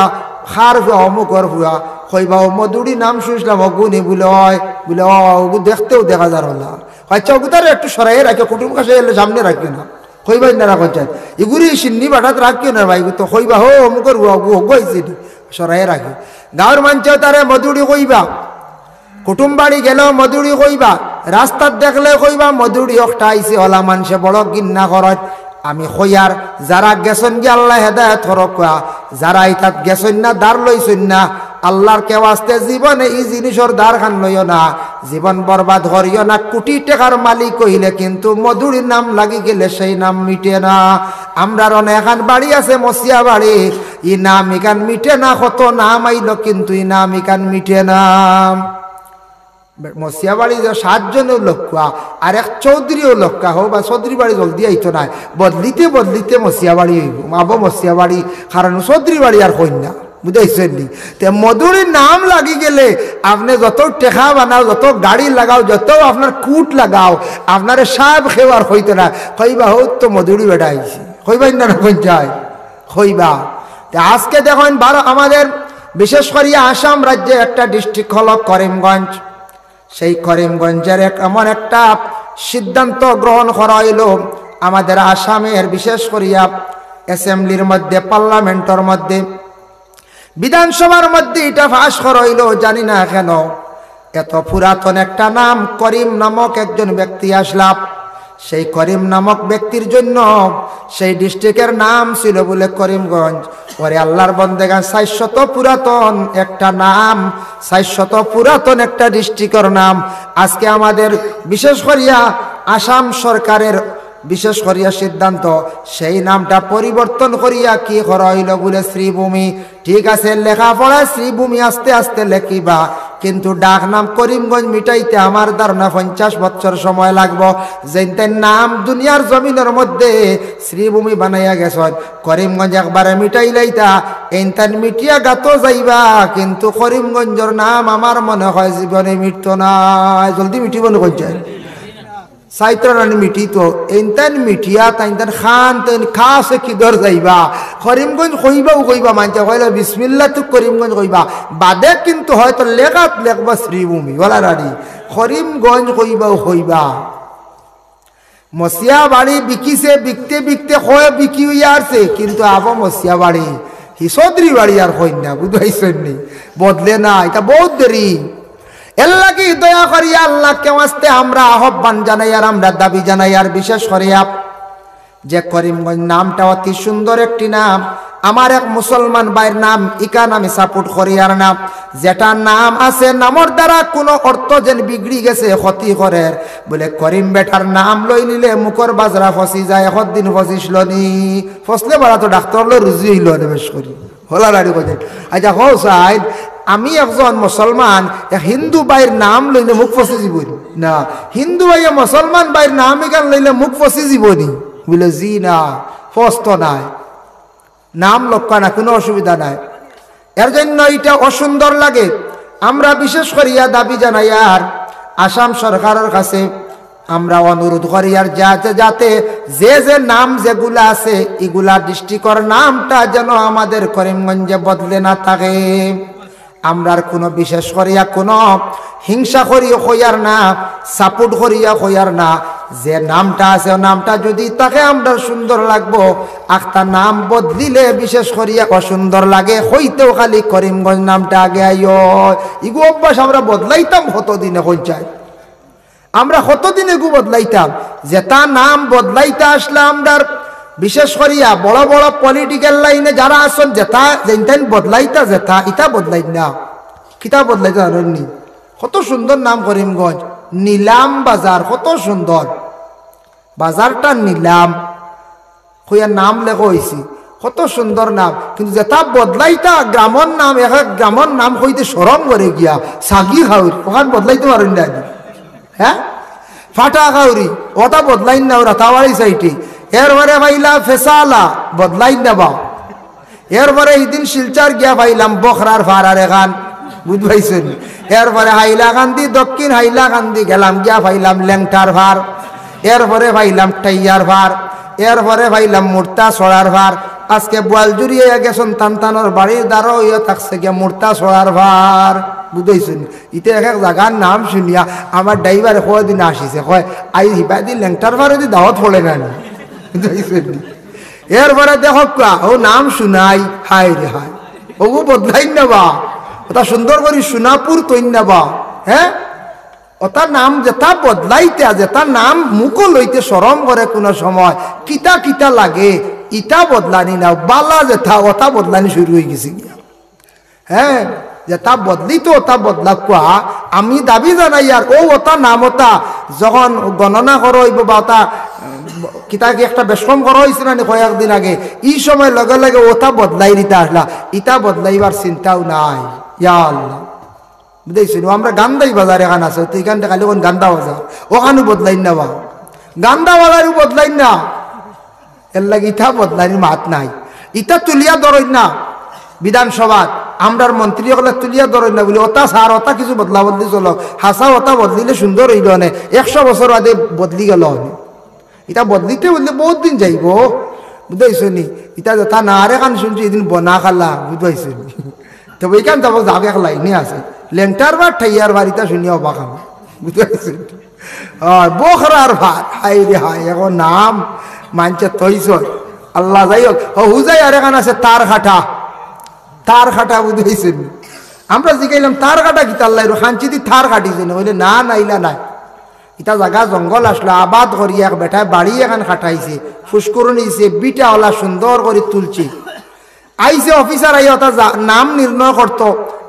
খার ভুয়া অমুকর ভুয়া কইবা ও মধুরি নাম শুনছিলাম অগুনি বলে বলে অগু দেখতেও দেখা যার হলা আচ্ছা ওগু তার একটু সরাই রাখে কুটুম কাছে এলে সামনে রাখবে না কইবাই না রাখ এগুলি সিন্নি বাটাত রাখিও না ভাই তো কইবা হো অমুকর ভুয়া অগু হইছে সরাই রাখে গাঁৱৰ মানুষেও তারে মধুরি কইবা কুটুম বাড়ি গেলেও মধুরি কইবা রাস্তার দেখলে কইবা মধুরি একটা আইসি হলা মানুষে বড় গিন্না করত আমি কইয়ার যারা গেছেন গিয়ে আল্লাহ হেদায়েত করক যারা ইতাত গেছেন না দাঁড় লইছেন না আল্লাহর কেউ আসতে জীবনে এই জিনিসের দ্বার খান লইও না জীবন বরবাদ করিও না কোটি টাকার মালিক কইলে কিন্তু মধুরির নাম লাগি গেলে সেই নাম মিটে না আমরার অনেক বাড়ি আছে মসিয়া বাড়ি ই নাম ইকান মিটে না কত নাম আইল কিন্তু ই নাম ইকান মিটে না মসিয়া বাড়ি 7 জনের লক্ষ্য আর এক চৌধুরীও লক্ষ্য হোক বা চৌধুরী বাড়ি জলদি আইতো না বদলিতে বদলিতে মসিয়া বাড়ি হইব মাবো মসিয়া বাড়ি কারণ চৌধুরী বাড়ি আর কন্যা বুঝাইছেন নি তে মধুরির নাম লাগি গেলে আপনি যত টেকা বানাও যত গাড়ি লাগাও যত আপনার কুট লাগাও আপনার সাপ খেওয়ার হইতো না কইবা হোক তো মধুরি বেটা আইছি কইবাই না পঞ্চায় কইবা আজকে দেখেন আমাদের বিশেষ করে আসাম রাজ্যে একটা ডিস্ট্রিক্ট হল করিমগঞ্জ সেই করিমগঞ্জের এমন একটা সিদ্ধান্ত গ্রহণ করা হইল আমাদের আসামের বিশেষ করিয়া অ্যাসেম্বলির মধ্যে পার্লামেন্টের মধ্যে বিধানসভার মধ্যে এটা ফাঁস করা হইল জানি না কেন এত পুরাতন একটা নাম করিম নামক একজন ব্যক্তি আসলাম সেই করিম নামক ব্যক্তির জন্য সেই ডিস্ট্রিক্টের নাম ছিল বলে করিমগঞ্জ ওরে আল্লাহর বন্দেগান 400 পুরাতন একটা নাম 400 পুরাতন একটা ডিস্ট্রিক্টের নাম আজকে আমাদের বিশেষ করিয়া আসাম সরকারের বিশেষ করিয়া সিদ্ধান্ত সেই নামটা পরিবর্তন করিয়া কি করা হইল বলে শ্রীভূমি ঠিক আছে লেখাপড়া শ্রীভূমি আস্তে আস্তে লেখিবা কিন্তু ডাক নাম করিমগঞ্জ মিটাইতে আমার ধারণা 50 বছর সময় লাগবো যেন নাম দুনিয়ার জমিনের মধ্যে শ্রীভূমি বানাইয়া গেছেন করিমগঞ্জ একবারে মিটাইলাইতা এইন মিটিয়া গাত যাইবা কিন্তু করিমগঞ্জের নাম আমার মনে হয় জীবনে মিটতো না জলদি মিটিব না কইছেন সাইত্রানি মিটি তো এইন মিটিয়া তাইন খান তাইন খাসে কিদর যাইবা করিমগঞ্জ কইবা মানতে কইলা বিসমিল্লাহ তো করিমগঞ্জ কইবা বাদে কিন্তু হয়তো লেখাত লেখবা শ্রীভূমি ওলা রাড়ি করিমগঞ্জ কইবা মসিয়া বাড়ি বিকিছে বিকতে বিকতে হয় বিকি হইয়া আসছে কিন্তু আবার মসিয়া বাড়ি হিসদ্রি বাড়ি আর হই না বুঝাইছেন নি বদলে না এটা বহুত দেরি এল্লা কি দয়া করিয়া আল্লাহকে ওয়াস্তে আমরা আহ্বান জানাই আর আমরা দাবি জানাই আর বিশেষ করিয়া যে করিমগঞ্জ নামটা অতি সুন্দর একটি নাম আমার এক মুসলমান ভাইয়ের নাম ইকা নামে সাপোর্ট করি আর নাম যেটা নাম আছে নামর দ্বারা কোনো অর্থ যেন বিগড়ি গেছে ক্ষতি করে বলে করিম বেটার নাম লই নিলে মুখর বাজরা ফসি যায় একদিন ফসিছিল নি ফসলে বাড়া তো ডাক্তার লো রুজি হইল বেশ করি হলা রাড়ি কথা আচ্ছা হো সাইড আমি একজন মুসলমান এক হিন্দু ভাইয়ের নাম লইলে মুখ ফসি জীবন না হিন্দু ভাইয়া মুসলমান ভাইয়ের নাম এখান লইলে মুখ ফসি জীবনী বলে জি না ফস্ত নাই নাম লক্ষ্য না কোনো অসুবিধা নাই এর জন্য এটা অসুন্দর লাগে আমরা বিশেষ করিয়া দাবি জানাই আর আসাম সরকারের কাছে আমরা অনুরোধ করি আর যাতে যে নাম যেগুলা আছে এগুলা ডিস্ট্রিক্টের নামটা যেন আমাদের করিমগঞ্জে বদলে না থাকে আমরার কোনো বিশেষ করিয়া কোনো হিংসা করিয়া হইয়ার না সাপোর্ট করিয়া হইয়ার না যে নামটা আছে নামটা যদি তাকে আমরা সুন্দর লাগবো একটা নাম বদলিলে বিশেষ করিয়া অসুন্দর লাগে হইতেও খালি করিমগঞ্জ নামটা আগে আইও ইগু অভ্যাস আমরা বদলাইতাম কতদিনে হই যায় আমরা কতদিনে গু বদলাইতাম যেটা নাম বদলাইতে আসলে আমরা বিশেষ করিয়া বড় বড় পলিটিক্যাল লাইনে যারা আসেন যেটা যেন বদলাইতা যেটা ইটা বদলাই না কিতা বদলাইতে জানেননি কত সুন্দর নাম করিমগঞ্জ নীলাম বাজার কত সুন্দর বাজারটা নীলাম হইয়ার নাম লেখা হয়েছি কত সুন্দর নাম কিন্তু যেটা বদলাইতা গ্রামর নাম এক গ্রামর নাম হইতে সরম করে গিয়া সাগি খাউরি ওখান বদলাইতে পারেন না হ্যাঁ ফাটা খাউরি ওটা বদলাইন না ওরা তাওয়ারি সাইটে এরপরে ভাইলা ফেসালা বদলাই নেবা এরপরে এইদিন শিলচার গিয়া ভাইলাম বখরার ফারার এখান বুঝ পাইছেন এরপরে হাইলাকান্দি দক্ষিণ হাইলাকান্দি গেলাম গিয়া ভাইলাম ল্যাংটার ভার এরপরে ভাইলাম টাইয়ার ভার, এরপরে ভাইলাম মূর্তা ছড়ার ভার। আজকে বোয়াল জুড়িয়ে গেছেন তানতানোর বাড়ির দ্বারা ইয়ে থাকছে গিয়া মূর্তা ছড়ার ভার। বুঝাইছেন? ইতে এক এক জায়গার নাম শুনিয়া আমার ড্রাইভারে কয়দিন আসিছে, কয় আই হিবাদি ল্যাংটার ভারে যদি দাওয়াত পড়ে না। বুঝাইছেন? এরপরে দেখো ও নাম শুনাই, হায় রে হায়, ওগু বদলাই নেবা ওটা সুন্দর করে সোনাপুর তৈন নেবা। হ্যাঁ, ওটার নাম যেটা বদলাইতে, যেটা নাম মুখো লইতে সরম করে কোনো সময়, কিতা কিতা লাগে, ইটা বদলানি না, বালা যেটা ওটা বদলানি শুরু হয়ে গেছে গিয়া। হ্যাঁ, যেটা বদলিত ওটা বদলা কোয়া আমি দাবি জানাই। আর ও ওটা নাম ওটা যখন গণনা করো হইব বা ওটা কিতাকে একটা বেশম করা হয়েছিল না কয়েকদিন আগে, এই সময় লগে লগে ওটা বদলাই দিতে আসলা, ইটা বদলাইবার চিন্তাও নাই। ইয়া আল্লাহ, বুঝেছিল? আমরা গান্দাই বাজার এখান আছে, তো এখানটা খালি ওখান গান্দা বাজার, ওখানেও বদলাই না, বা গান্দা বাজারও বদলাই না। এর লাগে ইটা বদলাইনি মাত নাই। ইটা তুলিয়া ধরই না বিধানসভা, আমরার মন্ত্রী হলে তুলিয়া ধরই না বলে ওটা সার ওটা কিছু বদলা বদলি চলক, হাসা ওটা বদলিলে সুন্দর হইল নে, 100 বছর আগে বদলি গেল। এটা বদলিতে বললে বহুত দিন যাইব। বুঝাইছ নি? এটা যথা না আরে কান শুনছি এদিন বনা খালা। বুঝাইছ নি? তবে এইখান যাব যাবে এক লাইনে আছে লেংটার বার ঠাইয়ার বার, ইটা শুনিয়া অবাক আমি। বুঝাইছ? বখরার ভার, হাই রে হাই, এখন নাম মানছে তৈছ আল্লাহ। যাই হোক, হুজাই আর এখান আছে তার খাটা, তার খাটা। বুঝাইছেন? আমরা জিগাইলাম তার কাটা কি তাল্লাই খানচিদি থার কাটিছে না? বলে না নাইলা নাই, এটা জায়গা জঙ্গল আসলো, আবাদ করি এক বেটায় বাড়ি এখান খাটাইছে, ফুসকুরন নিছে, বিটা ওলা সুন্দর করে তুলছে। আইসে অফিসার আইয়া ওটা নাম নির্ণয় করতো,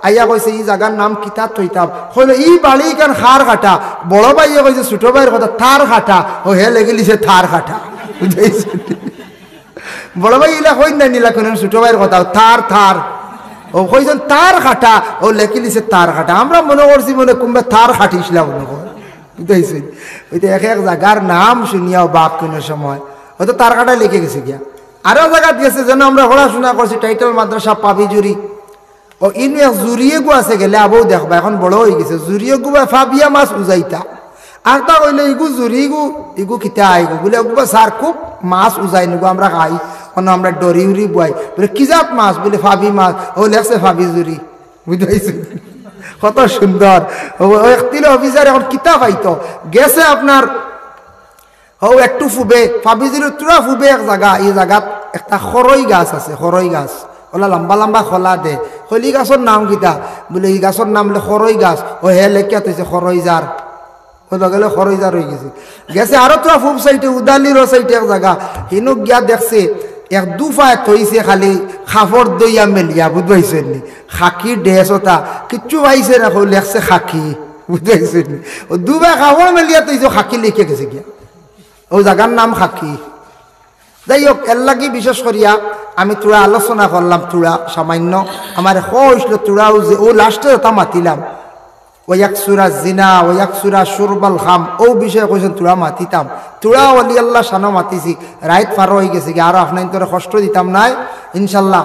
আইয়া কইছে এই জায়গার নাম কিতা থইতাম, হইলো এই বাড়ি এখান খার কাটা। বড় ভাইয়া কইছে ছোট ভাইয়ের কথা থার কাটা, ও হে লেগেলিছে থার কাটা। বুঝাইছে? বড় ভাই ইলা কই না নিলা কোন ছোট ভাইয়ের কথা থার থার, ও কইছেন তার কাটা, ও লেখি লিছে তার কাটা। আমরা মনে করছি মনে কুম্বে থার কাটিছিলাম মনে কর। বুঝাইছে? ওইটা এক এক জায়গার নাম শুনিয়াও বাক কোনো সময় হয়তো তার কাটায় লিখে গেছে গিয়া। আরো জায়গা গেছে যেন আমরা পড়াশোনা করছি টাইটেল মাদ্রাসা পাবি জুরি, ও ইনু এক জুরিয়ে গু আছে গেলে আবও দেখবা, এখন বড় হয়ে গেছে। জুরিয়ে গু বা ফাবিয়া মাছ উজাইতা, আর তা কইলে ইগু জুরি গু ইগু কিতা আইগু বলে ওগুলো স্যার খুব মাছ উজাই নিগু আমরা খাই, অন্য আমরা ডরি উড়ি বুয়াই বলে কি জাত মাছ বলে ফাবি মাছ, ও লেখছে ফাবি জুরি। বুঝাইছে? কত সুন্দর। একটিল অফিসার এখন কিতা পাইতো গেছে আপনার ও একটু ফুবে ফাবিজির তুরা ফুবে এক জায়গা, এই জায়গাত একটা খরই গাছ আছে, খরই গাছ ওলা লম্বা লম্বা খোলা দে, খলি গাছের নাম কিতা বলে এই গাছের নাম হলে খরই গাছ। ও হে লেখিয়া তৈছে খরই জার, ও গেলে খরই জার হয়ে গেছে। গেছে আরো তোরা ফুব সাইটে উদালির সাইটে এক জায়গা, হিনু গিয়া দেখছে এক দুফায় থইছে খালি খাফর দইয়া মেলিয়া। বুঝবাইছেন নি? খাকি ড্রেস ওটা কিচ্ছু পাইছে না, লেখছে খাকি। বুঝবাইছেন নি? ও দুবাই খাফর মেলিয়া তৈছে খাকি লিখে গেছে গিয়া, ও জায়গার নাম খাকি। যাই হোক, এর লাগি বিশেষ করিয়া আমি তোরা আলোচনা করলাম, তোরা সামান্য আমার হইসল তোরাও যে ও লাস্টে ওটা মাতিলাম ওয়াক সুরা জিনা ওয়াক সুরা সুরবাল খাম, ও বিষয়ে কইছেন তোরা মাতিতাম, তোরা অলি আল্লাহ সানো মাতিছি। রাইত পার হয়ে গেছে কি, আরো আপনার তোরা কষ্ট দিতাম নাই ইনশাল্লাহ।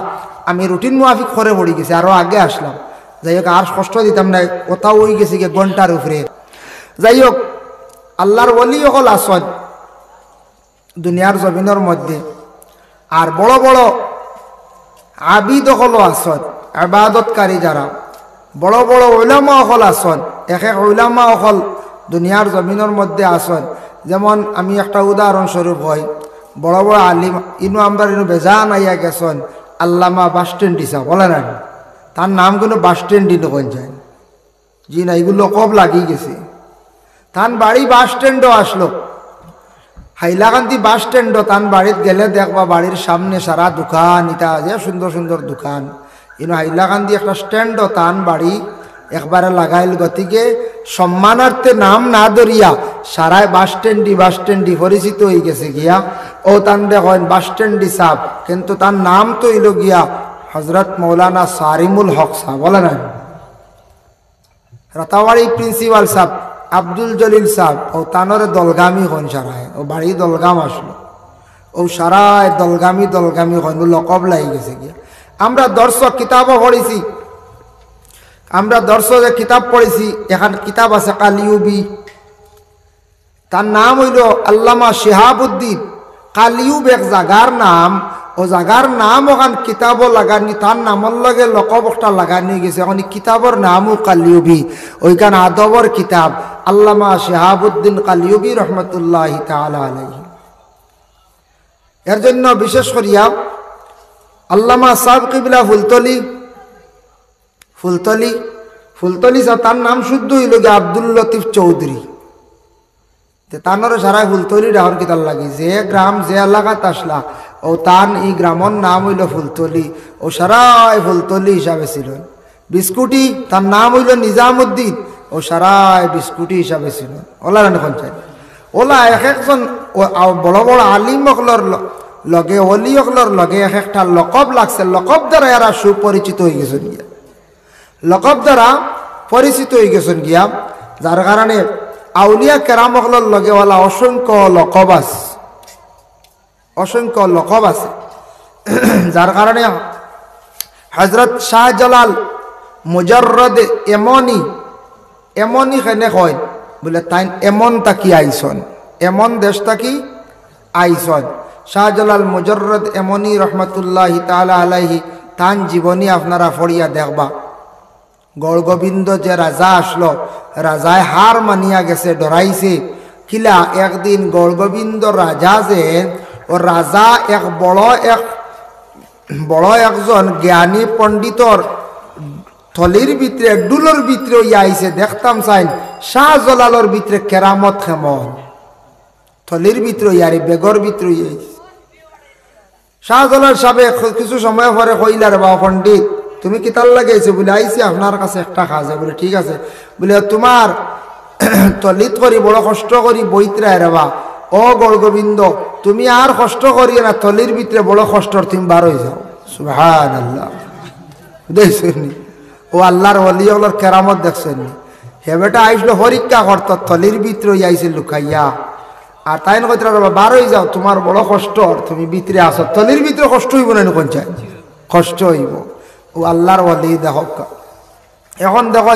আমি রুটিন মুআফিক করে পড়ি গেছি, আরো আগে আসলাম। যাই হোক, আর কষ্ট দিতাম নাই, ওটাও হয়ে গেছে কি ঘন্টার উপরে। যাই হোক, আল্লাহর ওলি সকল আসন দুনিয়ার জমিনের মধ্যে, আর বড় বড় আবিদ সকলও আসন, আবাদতকারী যারা বড় বড় উলামা সকল আসন, এক এক উলামা সকল দুনিয়ার জমিনের মধ্যে আসন। যেমন আমি একটা উদাহরণস্বরূপ হই, বড় বড় আলিম ইনু আমরা ইনু বেজান আইয়া গেছেন, আল্লামা বাস স্ট্যান্ড দিছা বলে না, তার নাম কোনো বাস স্ট্যান্ড কোন যায় জি না, এগুলো কব লাগিয়ে গেছে। তান বাড়ি বাস স্ট্যান্ডও আসলো, হাইলাকান্দি বাস স্ট্যান্ডও তান বাড়িতে গেলে দেখবা বাড়ির সামনে সারা দোকান, ইটা যে সুন্দর সুন্দর দোকান। ইনো হাইলাকান্দি একটা স্ট্যান্ডও তান বাড়ি একবারে লাগাইল, গতিকে সম্মানার্থে নাম না ধরিয়া সারায় বাস স্ট্যান্ডি পরিচিত হয়ে গেছে গিয়া। ও তান দেখেন বাস স্ট্যান্ডি সাহ, কিন্তু তার নাম তো হইল গিয়া হজরত মৌলানা সারিমুল হক সাহ বলে না, রাতাবাড়ি প্রিন্সিপাল সাহ আব্দুল জলিল সাহ, ও তানরে দলগামী হন সারায়, ও বাড়ি দলগাম আসলো, ও সারায় দলগামী হন, লকব লাগি গেছে গিয়া। আমরা দর্শক কিতাবও পড়েছি, আমরা দর্শকের কিতাব পড়েছি, এখান কিতাব আছে কালিউবি, তার নাম হইল আল্লামা শিহাবুদ্দিন কালিউব, এক জাগার নাম। ও জাগার নাম ওখান কিতাবও লাগানি, তার নামর লগে লকব একটা লাগানি গেছে। এখন কিতাবর নামও কালিউবি, ওইখান আদবর কিতাব আল্লামা শিহাবুদ্দিন কালিউবি রহমতুল্লাহি তাআলা আলাইহি। এর জন্য বিশেষ করিয়া আল্লামা সাহেব কিবলা ফুলতলি তার নাম শুদ্ধ হইল গিয়ে আব্দুল লতিফ চৌধুরী। তানরে সারাই ফুলতলি ডাহর কিতার লাগি, যে গ্রাম যে এলাকাত আসলা ও তান এই গ্রামের নাম হইল ফুলতলি, ও সারাই ফুলতলি হিসাবে ছিল। বিস্কুটি তার নাম হইল নিজামুদ্দিন, ও সারাই বিস্কুটি হিসাবে ছিল। ওলা রান পঞ্চায়েত ওলা এক একজন বড় বড় আলিম অকলর লগে অলি অকলর লগে এক একটা লকব লাগছে। লকব দ্বারা এরা সুপরিচিত হয়ে গেছেন গিয়া, লকব দ্বারা পরিচিত হয়ে গেছেন গিয়া, যার কারণে আউলিয়া কেরাম অকলর লগে ওলা অসংখ্য লকব আছে, অসংখ্য লকব আছে। যার কারণে হজরত শাহজালাল মুজাররদ এমনই খেনে কয় বলে তাই এমন তাকি আইসন, এমন দেশ তাকি আইসন। শাহজালাল মুজাররদ এমনই রহমতুল্লাহি তাআলা আলাইহি তান জীবনী আপনারা ফড়িয়া দেখবা। গড়গোবিন্দ যে রাজা আসলো, রাজায় হার মানিয়া গেছে, ডরাইছে কিলা। একদিন গড়গোবিন্দ রাজা যে ও রাজা এক বড় একজন জ্ঞানী পণ্ডিতর থলির ভিতরে ডুলোর ভিতরে আইছে। দেখতাম চাইন শাহজালালর ভিতরে কেরামত খেমন, থলির ভিতরে আরে বেগর ভিতরে আইছে। শাহজালাল সাহেব কিছু সময় পরে কইলার বা পণ্ডিত তুমি কি তার লাগাইছে বলে আইছি আপনার কাছে একটা কাজ। বলে ঠিক আছে। বলে তোমার তলিত করি বড় কষ্ট করি বইত্রায় রেবা, ও গড়গোবিন্দ তুমি আর কষ্ট করি না, তলির ভিতরে বড় কষ্টর তুমি বার হয়ে যাও। সুবহানাল্লাহ, দেখছেন ও আল্লাহর ওলি ওগুলোর কেরামত দেখছেন। হে বেটা আইসলো পরীক্ষা করত, তলির ভিতরে আইসে লুকাইয়া, আর তাই না কইতে বার হয়ে যাও, তোমার বড় কষ্ট, তুমি ভিতরে আসো। তলির ভিতরে কষ্ট হইব না, পঞ্চায়েত কষ্ট হইব। ও আল্লাহর ওলি দেখ। এখন দেখো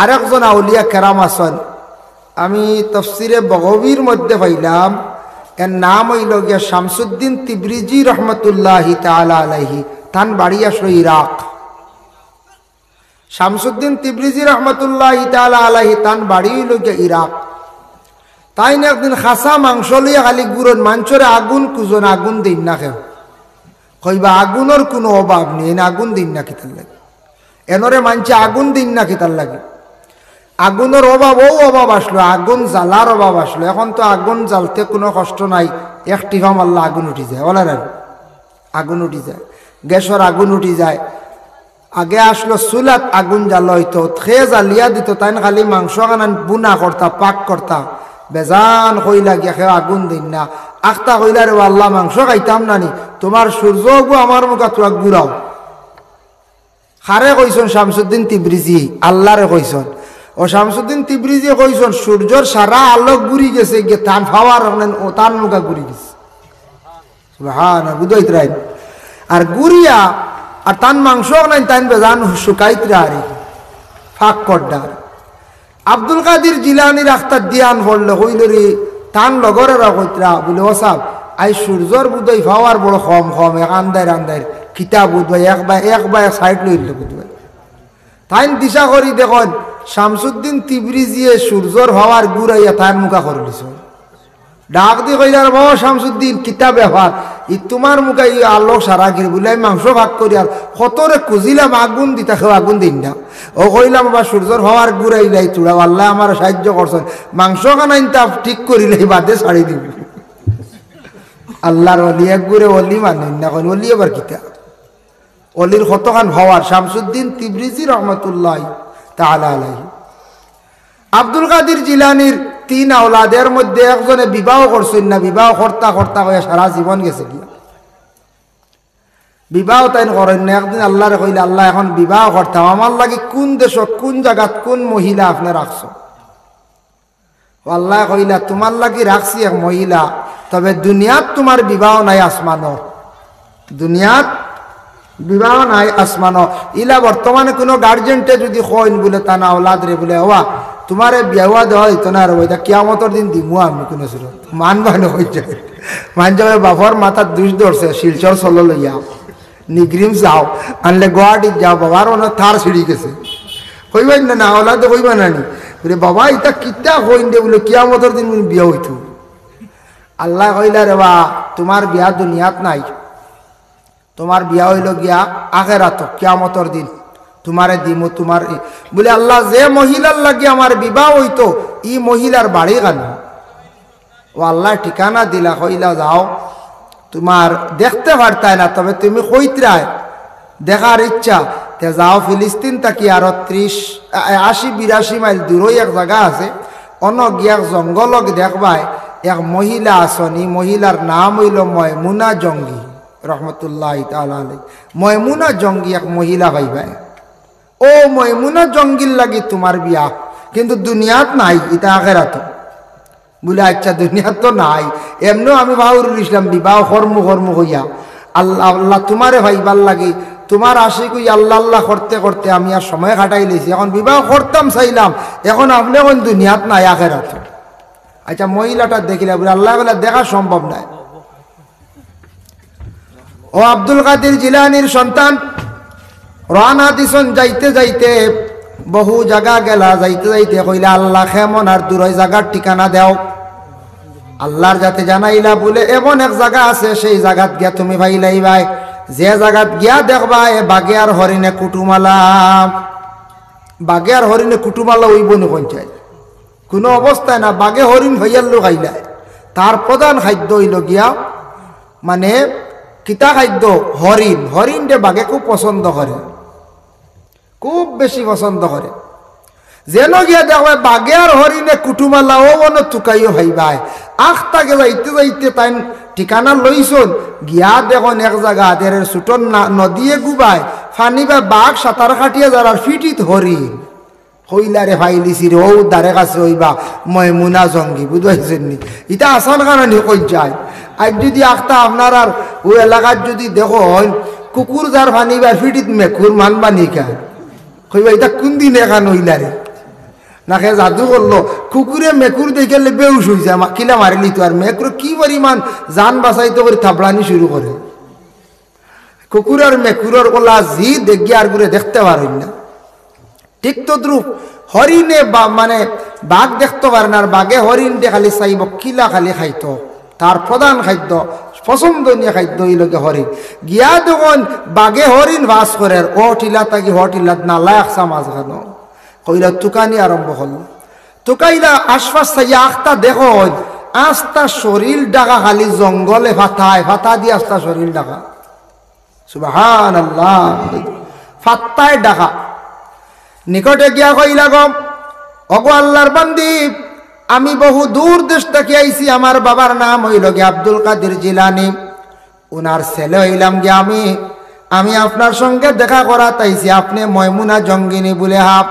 আরেকজন আউলিয়া কেরাম আছেন, আমি তফসিরে বগবীর মধ্যে পাইলাম, এর নাম হইল গিয়া শামসুদ্দিন তিবরিজি রহমতুল্লাহি তাআলা আলাইহি। তান বাড়ি আসলো ইরাক। শামসুদ্দিন তিবরিজি রহমতুল্লাহি তাআলা আলাইহি তান বাড়ি হইল গিয়া ইরাক। তাই না একদিন খাসা মাংস লইয়া খালি গুড়ন মাঞ্চরে আগুন কুজন, আগুন দিন না কেউ কইবা আগুনের কোনো অভাব নেই, আগুন দিন না কিতার লাগে, এনরে মানছে আগুন দিন না কিতার লাগে। আগুনের অভাব ও অভাব আসলো, আগুন জ্বালার অভাব আসলো। এখন তো আগুন জ্বালতে কোনো কষ্ট নাই, একটি ভাম আল্লাহ আগুন উঠি যায়, বলার আগুন উঠি যায়, গ্যাসের আগুন উঠি যায়। আগে আসলো চুলাত আগুন জ্বাল হইতো, খেয়ে জ্বালিয়া দিত, তাই খালি মাংস কানান বুনা করতা, পাক করতা, বেজান কইলা গিয়া খেয়ে আগুন দিন না। আখতা কইলা রে আল্লাহ মাংস খাইতাম নানি, তোমার সূর্য গো আমার মুখা তোরা ঘুরাও। খারে কইসন শামসুদ্দিন তিবরিজি, আল্লাহরে কইসন। ও শামসুদ্দিন তিবরিজি কইসন সূর্যর সারা আলোক ঘুরি গেছে গিয়ে তান ফাওয়ার ও তান মুখা ঘুরি গেছে। সুবহানাল্লাহ, বুঝাইত রাই আর গুড়িয়া আর তান মাংস নাই, তান বেজান শুকাইতরা আরে ফাঁক করডার। আব্দুল কাদির জিলানির আখতার দিয়ান পড়লো, হইল রে তান লগরেরা কইতরা বলে ও সাহেব আই সূর্যর বুধই ফাওয়ার বড় কম কম, এক আন্দার আন্দার কিতাব বুধবাই এক বা সাইড লইল বুধবাই। তাই দিশা করি দেখুন শামসুদ্দিন তিবরিজিয়ে সূর্যর ফাওয়ার গুড়াইয়া তার মুখা করে দিছ। ডাক দিয়ে কইলার বাবা শামসুদ্দিন কিতাব ব্যাপার ই তোমার মুখা ই আলো সারা গিয়ে বলে মাংস ভাগ করি আর কতরে খুঁজিলাম আগুন দিতা খেয়ে আগুন দিন না। ও কইলাম বাবা সূর্যর হওয়ার ঘুরাইলাই তুড়া আল্লাহ আমার সাহায্য করছেন, মাংস খানাইন তা ঠিক করিলাই বাদে ছাড়ি দিবি। আল্লাহর অলি এক ঘুরে অলি মানেন না, অলি আবার কিতা অলির কতখান হওয়ার। শামসুদ্দিন তিবরিজি রহমতুল্লাহ তাআলা আলাইহি। আব্দুল কাদির জিলানির 3 আওলাদের মধ্যে একজনে বিবাহ করছেন না, বিবাহ কর্তা কর্তা হয়ে সারা জীবন গেছে গিয়া, বিবাহ তাই করেন না। একদিন আল্লাহরে কইলে আল্লাহ এখন বিবাহ করতাম, আমার লাগে কোন দেশ কোন জায়গাত কোন মহিলা আপনি রাখছ? আল্লাহ কইলা তোমার লাগি রাখছি এক মহিলা, তবে দুনিয়াত তোমার বিবাহ নাই আসমানত, দুনিয়াত বিবাহ নাই আসমানো ইলা বর্তমানে কোনো গার্জেন্টে যদি কইন বলে তা না ওলাদ রে বলে হওয়া তোমারে বিয়া দেওয়া হইতো না আর ওইটা কিয়ামতর দিন দিমু আমি কোনো সুরত মানবানো হয়ে যায় মান যাবে বাবার মাথার দুষ ধরছে শিলচর চলো লইয়া নিগ্রিম যাও আনলে গুয়াহাটি যাও বাবার অনেক থার ছিঁড়ি গেছে কইবেন না না ওলাদ কইবা নানি বলে বাবা এটা কিতা কইন দে বলে কিয়ামতর দিন বিয়া হইতো আল্লাহ কইলা রে বা তোমার বিয়া দুনিয়াত নাই তোমার বিয়া হইল গিয়া আখেরাত কিয়ামতর দিন তোমারে দিমু তোমার বলে আল্লাহ যে মহিলার লাগি আমার বিবাহ হইতো ই মহিলার বাড়ি কেন ও আল্লাহ ঠিকানা দিলা কইলা যাও তোমার দেখতে পারতায় না তবে তুমি কইত্রায় দেখার ইচ্ছা তে যাও ফিলিস্তিন তাকি আরো 80-82 মাইল দূরই এক জায়গা আছে অন গিয়া জঙ্গলক দেখবাই এক মহিলা আসনি মহিলার নাম হইল ময়মুনা জঙ্গি রহমতুল্লাহ তাআলা আলাইহি ময়মুনা জঙ্গি এক মহিলা ভাইবাই ও ময়মুনা জঙ্গির লাগি তোমার বিয়া কিন্তু দুনিয়াত নাই এটা আখেরাত বলে আচ্ছা দুনিয়াত তো নাই এমনও আমি বাহুরুল ইসলাম বিবাহ কর্ম হইয়া আল্লাহ আল্লাহ তোমারে ভাইবার লাগি তোমার আশিক হই আল্লাহ আল্লাহ করতে করতে আমি আর সময় কাটাই লেছি এখন বিবাহ করতাম চাইলাম এখন আপনি এখন দুনিয়াত নাই আখেরাত আচ্ছা মহিলাটা দেখিলে বলে আল্লাহ বলে দেখা সম্ভব নাই ও আব্দুল কাদের জিলানির সন্তান রানা দিছন যাইতে যাইতে বহু জায়গা গেলা যাইতে যাইতে কইলা আল্লাহ কেমন আর দূর ওই জায়গার ঠিকানা দাও আল্লাহর যাতে জানাইলা বলে এমন এক জায়গা আছে সেই জায়গাত গিয়া তুমি ভাইলাই ভাই যে জায়গাত গিয়া দেখবা এ বাগে আর হরিণে কুটুমালা বাগে আর হরিণে কুটুমালা ওইব নি পঞ্চায়েত কোনো অবস্থায় না বাগে হরিণ হইয়ার লোক আইলায় তার প্রধান খাদ্য হইল গিয়া মানে কিতা খাদ্য হরিণ হরিণে বাগে খুব পছন্দ করে খুব বেশি পছন্দ করে যেন গিয়া দেখবে বাগে আর হরিণে কুটুমালা ও মনে তুকাইও ভাইবাই আখটাকে যাইতে যাইতে তাই ঠিকানা লইছন গিয়া দেখুন এক জায়গা আদের ছুটন নদীয়ে গুবাই ফানি বা বাঘ সাঁতার কাটিয়ে যারা ফিটিত হরিণ হইলারে ফাইলিছি রে ও দারে কাছে হইবা ময়মুনা জঙ্গি বুঝাইছেন নি এটা আসান কারণে কই যায় আর যদি আখটা আপনার আর ওই এলাকার যদি দেখো কুকুর যার ফানি বা ফিটিত মেকুর মানবা নিকা কইবা এটা কোন দিন এখান হইলারে নাকে জাদু করলো কুকুরে মেকুর দেখে বেউস হয়েছে কিলা মারিলি তো আর মেকুর কি পরিমাণ জান বাঁচাইতে করে থাপড়ানি শুরু করে কুকুর আর মেকুরের কলা জি দেখি আর করে দেখতে পারেন না ঠিক তো দ্রুপ হরিণে মানে বাঘ দেখতে পারে না আর বাঘে হরিণ দিয়ে খালি চাইব কিলা খালি খাইতো তার প্রধান খাদ্য পছন্দনীয় খাদ্য হইলকে হরিণ গিয়া দেখুন বাঘে হরিণ বাস করে ও টিলা তাকি হ টিলাত নালায় আসা মাছ খানো কইলা তুকানি আরম্ভ হল তুকাইলা আশপাশ চাইয়া আখটা দেখো আস্তা শরীর ডাকা খালি জঙ্গলে ফাতা দিয়ে আস্তা শরীর ডাকা সুবহানাল্লাহ ফাত্তায় ডাকা নিকটে গিয়া কইলা গো অগো আল্লাহর বান্দি আমি বহু দূর দেশ থেকে আইছি আমার বাবার নাম হইল গিয়া আব্দুল কাদের জিলানি উনার ছেলে হইলাম গিয়া আমি আপনার সঙ্গে দেখা করা তাইছি আপনি ময়মুনা জঙ্গিনী বলে হাপ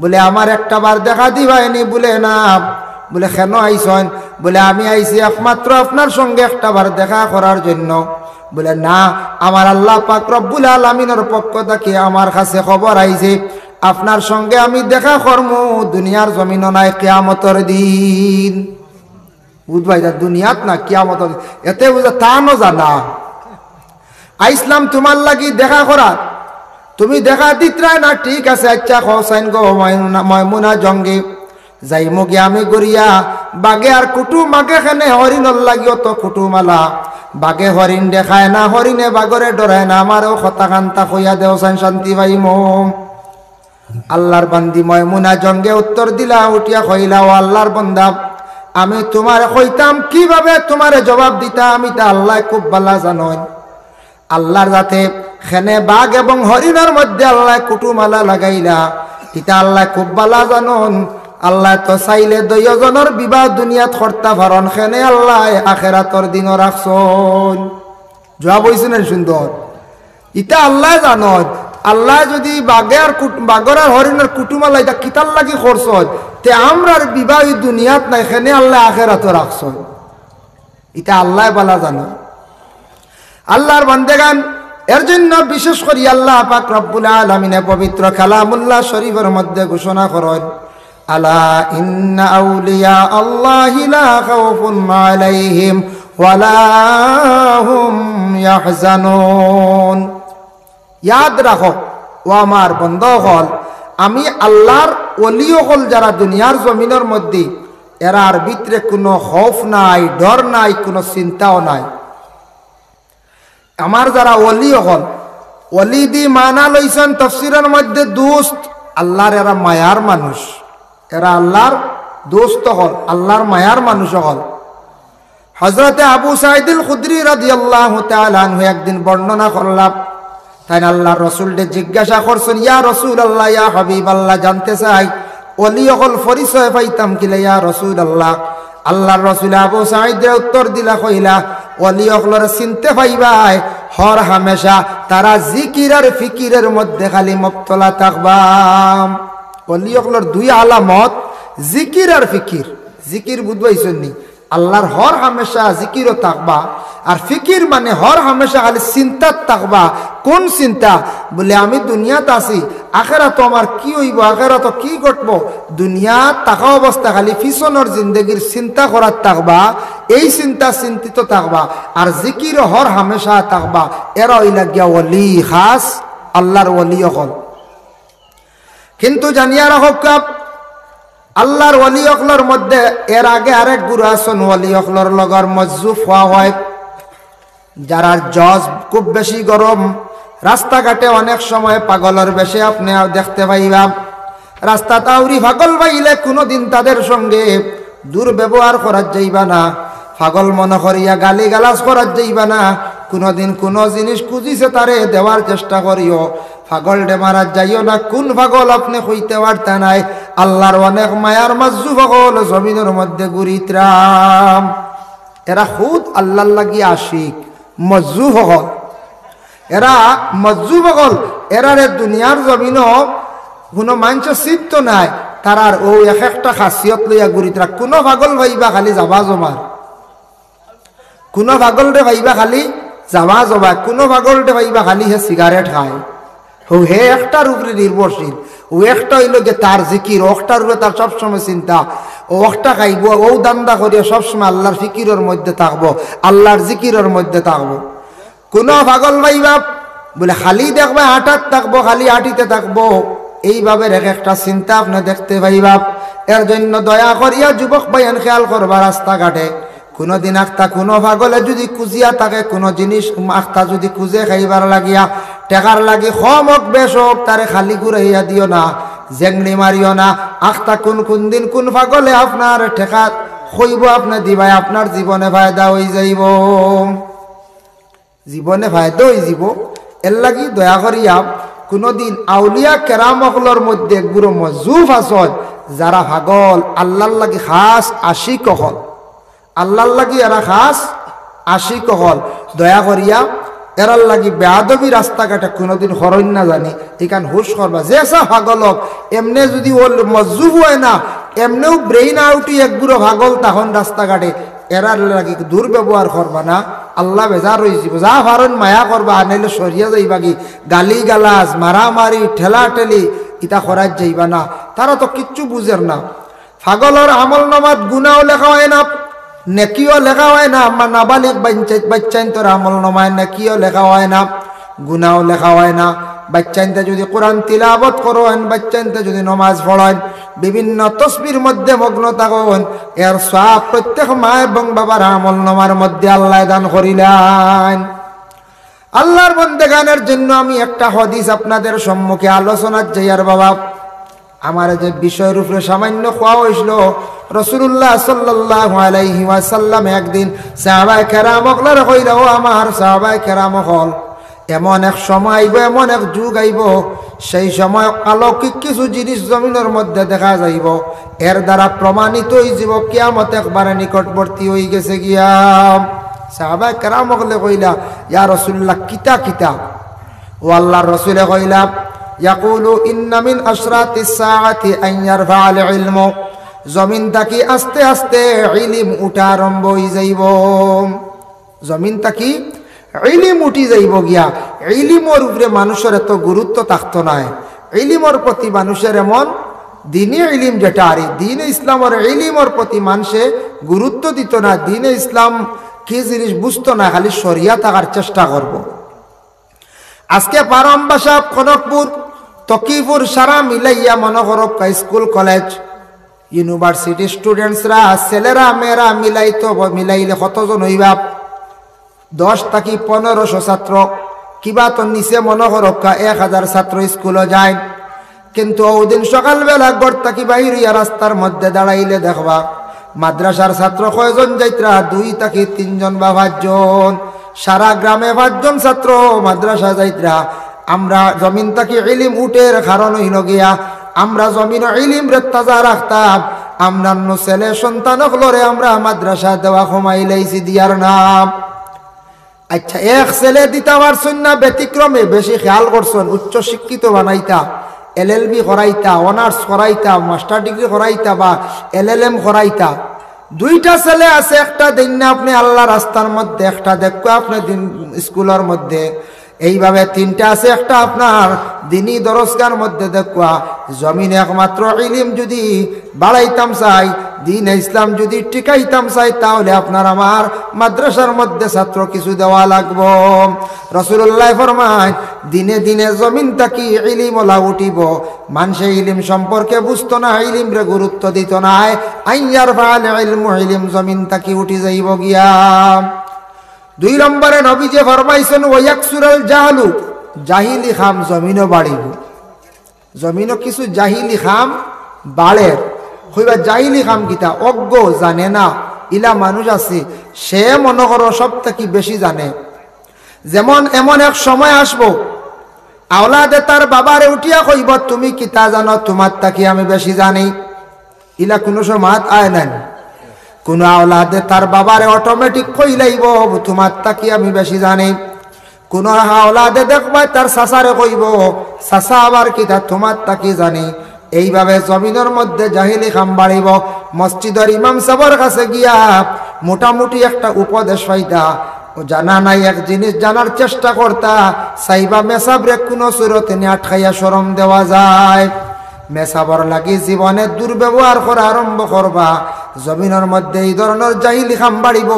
বলে আমার একটা বার দেখা দিবাইনি বলে না বলে কেন আইসন বলে আমি আইছি একমাত্র আপনার সঙ্গে একটা বার দেখা করার জন্য বলে না আমার আল্লাহ পাক রব্বুল আলামিনের পক্ষ থেকে আমার কাছে খবর আইছে আপনার সঙ্গে আমি দেখা করব দুনিয়ার জমিন নাই কিয়ামতের দিন বুঝবাই দুনিয়াত না কিয়ামতের এতে বুঝা তা ন জানা আইসলাম তোমার লাগি দেখা করার তুমি দেখা দিত্রায় না ঠিক আছে আচ্ছা হোসাইন গো ময়মুনা জঙ্গি যাইমো গিয়া আমি গড়িয়া বাগে আর কুটুম বাগে খানে হরিণর লাগিও তো কুটুমালা বাগে হরিণ দেখায় না হরিণে বাগরে ডরায় না আমারও কথা কান্তা কইয়া দেও শান্তি পাইমো আল্লাহর বান্দি ময়মুনা জঙ্গে উত্তর দিলা উঠিয়া কইলা ও আল্লাহর বান্দা আমি তোমার কইতাম কিভাবে তোমারে জবাব দিতা আমি তা আল্লাহ খুব ভালো জানেন আল্লাহর যাতে খেনে বাঘ এবং হরিণের মধ্যে আল্লাহ কুটুমালা লাগাইলা এটা আল্লাহ খুব ভালো জানেন আল্লাহ তো চাইলে দুইজনের বিবাহ দুনিয়াত করতে পারন খেনে আল্লাহ আখেরাতর দিনও রাখছন জবাব হইছে না সুন্দর এটা আল্লাহ জানেন আল্লাহ যদি বাঘের বাঘর আর হরিণের কুটুমালা এটা কিতার লাগি করছন তে আমরার বিবাহ দুনিয়াত নাই খেনে আল্লাহ আখেরাতও রাখছন এটা আল্লাহ ভালো জানেন আল্লাহর বান্দেগান এর জন্য বিশেষ করে আল্লাহ পাক রব্বুল আলামিন পবিত্র কালামুল্লাহ শরীফের মধ্যে ঘোষণা করেন, আলা ইন্না আউলিয়া আল্লাহি লা খাউফুন আলাইহিম ওয়ালা হুম ইয়াহজানুন। ইয়াদ রাখো ও আমার বন্ধুগণ, আমি আল্লাহর ওলি হল যারা দুনিয়ার জমিনের মধ্যে, এরার ভিতরে কোনো খৌফ নাই, ডর নাই, কোনো চিন্তাও নাই। আমার যারা ওলি হল, ওলি দি মানা লইছেন তাফসীরের মধ্যে দোস্ত, আল্লাহর এরা মায়ার মানুষ, এরা আল্লাহর দোস্ত হল, আল্লাহর মায়ার মানুষ হল। হযরতে আবু সাঈদ আল খুদরি রাদিয়াল্লাহু তাআলা আনহু একদিন বর্ণনা করলাম, তাই আল্লাহর রাসূলকে জিজ্ঞাসা করছেন, ইয়া রাসূলুল্লাহ, ইয়া হাবিবাল্লাহ, জানতে চাই ওলি হল পরিচয় পাইতাম কিলে ইয়া রাসূলুল্লাহ। আল্লাহর রাসূল আবু সাঈদের উত্তর দিলা, কইলা ওলি হলরে চিনতে পাইবাই হর হামেশা তারা জিকির আর ফিকিরের মধ্যে খালি মুবতলা থাকবা। ওলি হলর দুই আলামত, জিকির আর ফিকির। জিকির বুঝবাইছেন নি? আল্লাহর হর হামেশা জিকিরও থাকবা, আর ফিকির মানে হর হামেশা খালি চিন্তাত থাকবা। কোন চিন্তা? বলে আমি দুনিয়াত আছি, আখেরাত আমার কি হইব, আখেরাত কি ঘটবো, দুনিয়াত থাকা অবস্থা খালি পিছনের জিন্দগির চিন্তা করার থাকবা, এই চিন্তা চিন্তিত থাকবা। আর জিকির হর হামেশা থাকবা। এরা হইলা গিয়া ওলি, খাস আল্লাহর ওলি হল। কিন্তু জানিয়া রাখক, আল্লাহর ওলি হকলর মধ্যে এর আগে আরেক গুরু আছেন, ওলি হকলর লগর মজ্জুফ হওয়া হয়। যারা জজ খুব বেশি গরম, রাস্তাঘাটে অনেক সময় পাগলের বেশে আপনি দেখতে পাইবা। রাস্তা তাউরি পাগল পাইলে কোনোদিন তাদের সঙ্গে দুর্ব্যবহার করার যাইবা না, পাগল মনে করিয়া গালি গালাজ করার যাইবা না। কোনোদিন কোনো জিনিস খুঁজিছে তারে দেওয়ার চেষ্টা করিও, পাগল ডেমারার যাইও না। কোন পাগল আপনি হইতে পারতা নাই। আল্লাহর অনেক মায়ার মজ্জু পাগল জমিনের মধ্যে ঘুরিত্রাম, এরা খুদ আল্লাহর লাগি আশিক, মজ্জু পাগল। এরা মজ্জু পাগল, এরারে দুনিয়ার জমিনও কোনো মানুষ চিত্ত নাই। তারার ও এক একটা খাসিয়ত লইয়া ঘুরিত্রা। কোনো পাগল ভাইবা খালি যাবা জমার, কোনো পাগল রে ভাইবা খালি যাবা জমা, কোনো পাগল রে ভাইবা খালি হে সিগারেট খায়। ও হে একটার উপরে নির্ভরশীল। ও একটা হইল যে তার জিকির, ওটার উপরে তার সবসময় চিন্তা। ও একটা খাইব, ও দান্দা করিয়া সবসময় আল্লাহর ফিকিরের মধ্যে থাকবো, আল্লাহর জিকিরের মধ্যে থাকবো। কোন পাগল ভাইবা বলে খালি দেখবে হাঁটার থাকবো, খালি হাঁটিতে থাকবো, এইভাবে এক একটা চিন্তা আপনি দেখতে পাইবা। এর জন্য দয়া করিয়া যুবক ভাইয়ান খেয়াল করবা, রাস্তাঘাটে কোনোদিন আখতা কোনো পাগলে যদি খুঁজিয়া থাকে, কোনো জিনিস আখতা যদি খুঁজে খাইবার লাগিয়া টেকার লাগি কম হোক বেশ হোক, তারে খালি ঘুরাইয়া দিও না, জেংড়ি মারিও না। আখতা কোন দিন কোন পাগলে আপনার ঠেকা খইব আপনি দিবাই, আপনার জীবনে ফায়দা হয়ে যাইব, জীবনে ফায়দা হয়ে যাব। এর লাগি দয়া করিয়া কোনোদিন আউলিয়া কেরামকলর মধ্যে গুরু মজুফ আসন, যারা পাগল আল্লাহর লাগি খাস আশিক হল, আল্লাহর লাগি এরা খাস আশিক হল। দয়া করিয়া এরার লাগি বেয়াদবি রাস্তাঘাটে কোনোদিন হরণ না জানি, এখান হুশ করবা। যে সা পাগলক এমনি যদি ওর মজুফ হয় না, এমনিও ব্রেইন আউটি এক বুড়ো পাগল, তখন রাস্তাঘাটে এরার লাগি দুর্ব্যবহার করবা না, আল্লাহ বেজার হয়েছিল। যা ভারণ মায়া করবা, আনাইলে সরিয়া যাইবা কি, গালি গালাজ মারামারি ঠেলা ঠেলি ইটা করার যাইবা না। তারা তো কিচ্ছু বুঝের না। পাগলের আমল নামাত গুনাও লেখা হয় না, নেকিও লেখা হয় না। আমার নাবালিক বাচ্চাইন তোর আমল নামায় নেকিও লেখা হয় না, গুনাও লেখা হয় না। বাচ্চাইনতে যদি কোরআন তিলাবত করেন, বাচ্চাইনতে যদি নমাজ পড়েন, বিভিন্ন তসবির মধ্যে মগ্ন থাকেন, এর সব প্রত্যেক মা এবং বাবার আমল নামার মধ্যে আল্লাহ দান করিলেন। আল্লাহর বন্দেগানের জন্য আমি একটা হাদিস আপনাদের সম্মুখে আলোচনার যাইয়ার বাবা, আমার যে বিষয়ের উপরে সামান্য খোয়া হয়েছিল, রাসূলুল্লাহ সাল্লাল্লাহু আলাইহি ওয়াসাল্লাম একদিন সাহাবায়ে কেরামকলরে কইল, ও আমার সাহাবায়ে কেরামকল, এমন এক সময় আইব, এমন এক যুগ আইব, সেই সময় অলৌকিক কিছু জিনিস জমিনের মধ্যে দেখা যাইব, এর দ্বারা প্রমাণিত হয়ে যাব কিয়ামত একবারে নিকটবর্তী হয়ে গেছে গিয়া। সাহাবায়ে কেরামকলে কইলা, ইয়া রাসূলুল্লাহ, কিতা কিতা? ও আল্লাহর রাসূলে কইলা, ইয়াকুলু ইন্না মিন আশরাতিস সাআতি আন ইয়ারফা'আল ইলমু, জমিন থাকি আস্তে আস্তে ইলম উঠা আরম্ভ হয়ে যাইব, জমিন থাকি ইলম উঠি যাইব গিয়া। ইলিমর উপরে মানুষের এত গুরুত্ব থাকতো না। ইলিমর প্রতি মানুষের এমন দিনে ইলিম যেটা আর দিনে ইসলামের ইলিমর প্রতি মানুষে গুরুত্ব দিত না। দিনে ইসলাম কি জিনিস বুঝতো না, খালি শরিয়া থাকার চেষ্টা করব। আজকে পারম্বা সাহেব খনকপুর তকিপুর সারা মিলাইয়া মনে করো স্কুল কলেজ ইউনিভার্সিটি স্টুডেন্টসরা ছেলেরা মেয়েরা মিলাইলে কতজন হইবা 10 থেকে 1500 ছাত্র, কিবা তো নিচে মনে করো 1000 ছাত্র স্কুলে যায়। কিন্তু ওদিন সকালবেলা গড় থাকি বাহির রাস্তার মধ্যে দাঁড়াইলে দেখবা মাদ্রাসার ছাত্র কয়জন যাইত্রা 2 থেকে 3 জন বা 5 জন। সারা গ্রামে 5 জন ছাত্র মাদ্রাসা যাইত্রা। আমরা জমিন থেকে ইলিম উঠের কারণ হইল গিয়া আমরা জমিন ইলিম রে তাজা রাখতাম। আমরান্ন ছেলে সন্তান হলরে আমরা মাদ্রাসা দেওয়া কমাই লাইছি দিয়ার নাম। আচ্ছা, এক ছেলে দিতে পারছেন না, ব্যতিক্রমে বেশি খেয়াল করছেন, উচ্চ শিক্ষিত বানাইতা, LLB করাইতা, অনার্স করাইতা, মাস্টার ডিগ্রি করাইতা বা LLM করাইতা। 2টা ছেলে আছে, একটা দিন না আপনি আল্লাহ রাস্তার মধ্যে, একটা দেখো আপনি দিন স্কুলের মধ্যে। এইভাবে 3টা আছে, একটা আপনার দিনী দরজগার মধ্যে দেখুয়া। জমিনে একমাত্র ইলিম যদি বাড়াইতাম চাই, দিন ইসলাম যদি টিকাইতাম চাই, তাহলে আপনার আমার মাদ্রাসার মধ্যে ছাত্র কিছু দেওয়া লাগবো। রাসূলুল্লাহ ফরমায় দিনে দিনে জমিন থাকি ইলিম ওলা উঠিব। মানুষে ইলিম সম্পর্কে বুঝতো না, ইলিম রে গুরুত্ব দিত না। আইয়ার ফাল ইলমু, ইলিম জমিন থাকি উঠি যাইব গিয়া। 2 নম্বরে নবী যে ফরমাইছেন ওয়াকসুরাল জাহলু, জাহিলি খাম জমিনও বাড়িব। জমিনও কিছু জাহিলি খাম বাড়ে। হইবা জাহিলি খাম গীতা অজ্ঞ জানে না ইলা মানুষ আছে, সে মনে করো সব থেকে বেশি জানে। যেমন এমন এক সময় আসবো আওলাদে তার বাবারে উঠিয়া কইব তুমি কিতা জানো, তোমার তাকি আমি বেশি জানি। ইলা কোনো সময় আয় নাই। কোন আওলাদে তার বাবারে অটোমেটিক কইলাইব তোমার তাকি আমি বেশি জানি। কোন আওলাদে দেখবা তার চাচারে কইব চাচা আবার কিতা তোমার তাকি জানি। এইভাবে জমিনের মধ্যে জাহিলি খাম বাড়িব। মসজিদের ইমাম সাহেবের কাছে গিয়া মোটামুটি একটা উপদেশ পাইতা, ও জানা নাই এক জিনিস জানার চেষ্টা করতা, সাইবা মেসাবরে কোনো সুরতে নিয়ে আটকাইয়া শরম দেওয়া যায়। মেসাবর লাগি জীবনে দুর্ব্যবহার করা আরম্ভ করবা। জমিনের মধ্যে এই ধরনের জাহিলি খাম বাড়িব।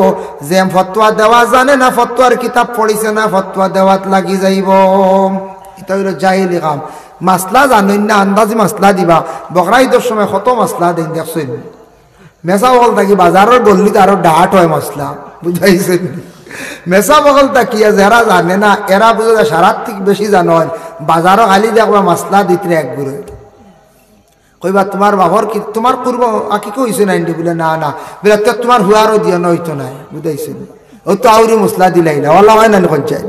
যে ফতোয়া দেওয়া জানে না, ফতোয়ার কিতাব পড়িছে না, ফতোয়া দেওয়াত লাগি যাইব। এটা হইল জাহিলি খাম। মাসলা জানেন না, আন্দাজি মাসলা দিবা। বকরা ঈদের সময় কত মাসলা দেন দেখছেন। মেসা বকল থাকি বাজারের গল্লিতে আরো ডাট হয় মশলা, বুঝাইছেন। মেসা বকল তাকিয়া যারা জানে না এরা বুঝে যায় সারার থেকে বেশি জানো। বাজারও খালি দেখবা মাসলা দিতে এক ঘুরে কইবা তোমার বাবর কি তোমার পূর্ব আকিকে হইছে না বলে না না বলে তো তোমার হুয়ারও দিয়ে নইতো নাই, বুঝাইছেন। ও তো আউরি মশলা দিলাইলা ওলা হয় না পঞ্চায়েত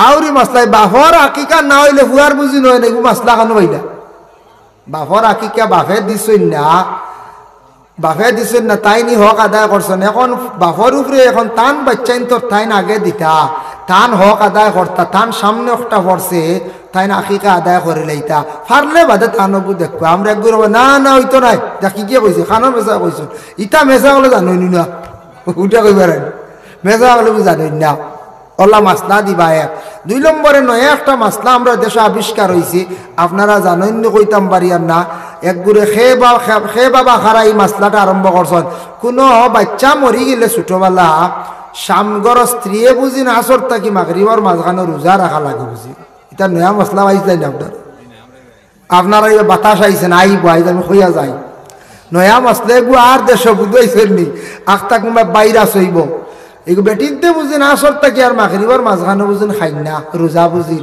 আউরি মশলাই বাফর আকিকা না হইলে হুয়ার বুঝি নয় না মশলা কেন হইলা। বাফর আকিকা বাফে দিছেন না, বাফে দিছেন না, তাই নি হক আদায় করছেন। এখন বাফর উপরে এখন টান বাচ্চাইন তোর তাইন আগে দিতা, টান হক আদায় করতা, টান সামনে একটা পড়ছে তাইন আকিকা আদায় করে লাইতা। ফারলে বাদে টানবু দেখবো আমরা একগুলো না না হইতো নাই দেখি কে কইছে খানোর মেসা কইছ ইটা মেসা হলে জানো না, উঠে কইবার মেসা হলে জানেন না। ওলা মাসলা দিবা এক। 2 নম্বরে নয় একটা মাসলা আমরা দেশে আবিষ্কার হয়েছি, আপনারা জানেন কইতাম পারিয়ার না। একগুড়ে খে বাবা খারা এই মাসলাটা আরম্ভ করছেন। কোনো বাচ্চা মরি গেলে ছোটবেলা সামগর স্ত্রীয়ে বুঝি না আসর থাকি মাগরিবর মাঝখানে রোজা রাখা লাগে বুঝি। এটা নয়া মশলা আইসলাই না আপনারা এই বাতাস আইসেন আইব আইজ আমি হইয়া যাই নয়া মশলা এগু আর দেশ বুঝাইছেন নি আখতা কোনবা বাইরা সইব এগু বেটিনতে বুঝি না আসর থাকি আর মাগরিবর মাঝখানে বুঝিন খাই না রোজা বুঝি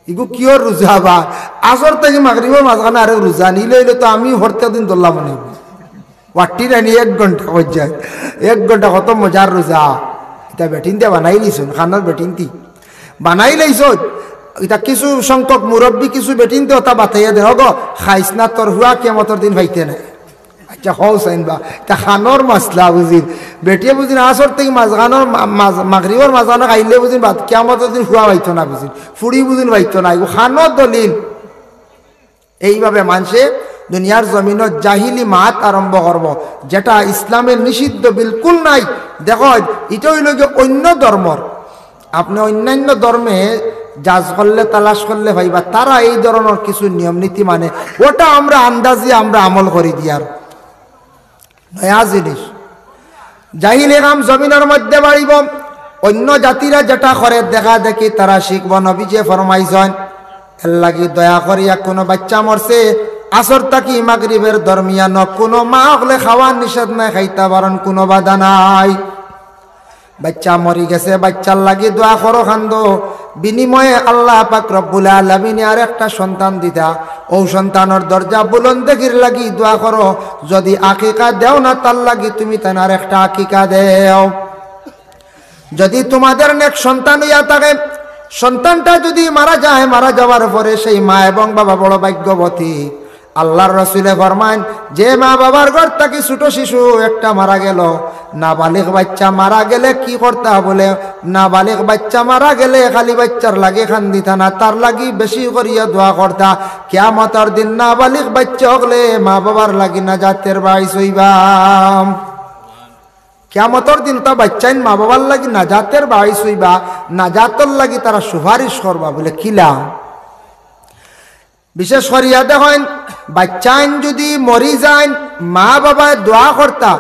এগু কিয়র রোজা বা আসর থেকে মাগরিবর মাঝখানে আরে রোজা নিলে তো আমি হরতে দিন ধরলাম মনে ওয়াটি রানি 1 ঘন্টা হয়ে যায় 1 ঘন্টা কত মজার রোজা। এটা বেটিনতে বানাই লিছুন খানার বেটিনতি বানাই লাইছ। এটা কিছু সংখ্যক মুরব্বী কিছু বেটিনতে ওটা বাতাইয়া দেহ গো খাইস না তোর হুয়া কেমতর দিন ভাইতে নাই। আচ্ছা হও চাইন বা এটা খানোর মাসলা বুঝিন বেটিয়ে বুঝিন আসর থেকে মাঝখানোর মাগরিবর মাঝখানো খাইলে বুঝিন বাদ কেমতর দিন হুয়া ভাইতো না বুঝিন ফুড়ি বুঝিন ভাইতো না এগুলো খানোর দলিল। এইভাবে মানুষে দুনিয়ার জমিনত জাহিলি মাত আরম্ভ করব যেটা ইসলামের নিষিদ্ধ বিলকুল নাই। দেখো এটা হইল অন্য ধর্মর আপনি অন্যান্য ধর্মে জাজ করলে তালাশ করলে ভাইবা তারা এই ধরনের কিছু নিয়ম নীতি মানে, ওটা আমরা আন্দাজি আমরা আমল করি দিয়ার নয়া জিনিস। জাহিলে কাম জমিনের মধ্যে বাড়িব, অন্য জাতিরা যেটা করে দেখা দেখি তারা শিখব। নবীজি ফরমাইছেন এর লাগি দয়া করিয়া কোনো বাচ্চা মরছে আসর তাকি মাগরিবের দরমিয়ান কোনো মা হলে খাওয়ার নিষেধ নাই, খাইতে পারেন কোনো বাধা নাই। বাচ্চা মরি গেছে, বাচ্চার লাগি দোয়া করো খান্দো, বিনিময়ে আল্লাহ পাক রব্বুল আলামিন আর একটা সন্তান দিতা, ও সন্তানের দরজা বুলন্দির লাগি দোয়া করো। যদি আকিকা দেও না তার লাগি তুমি তার একটা আকিকা দেও। যদি তোমাদের নেক সন্তান হইয়া থাকে, সন্তানটা যদি মারা যায়, মারা যাওয়ার পরে সেই মা এবং বাবা বড় ভাগ্যবতী। আল্লাহর রাসূলে ফরমান যে মা বাবার ঘর থেকে ছোট শিশু একটা মারা গেল, নাবালিগ বাচ্চা মারা গেলে কি করতে বলে, নাবালিগ বাচ্চা মারা গেলে খালি বাচ্চার লাগে খান্দিতা না, তার লাগি বেশি করিয়া দোয়া করতা। কিয়ামতের দিন নাবালিগ বাচ্চা হলে মা বাবার লাগি নাজাতের বাইস হইবা। কিয়ামতের দিন তো বাচ্চাইন মা বাবার লাগি নাজাতের বাইস হইবা, নাজাতর লাগি তারা সুপারিশ করবা বলে কিলা। বিশেষ করিয়া দেখেন বাচ্চাইন যদি মরি যায়, মা বাবায় দোয়া করতা,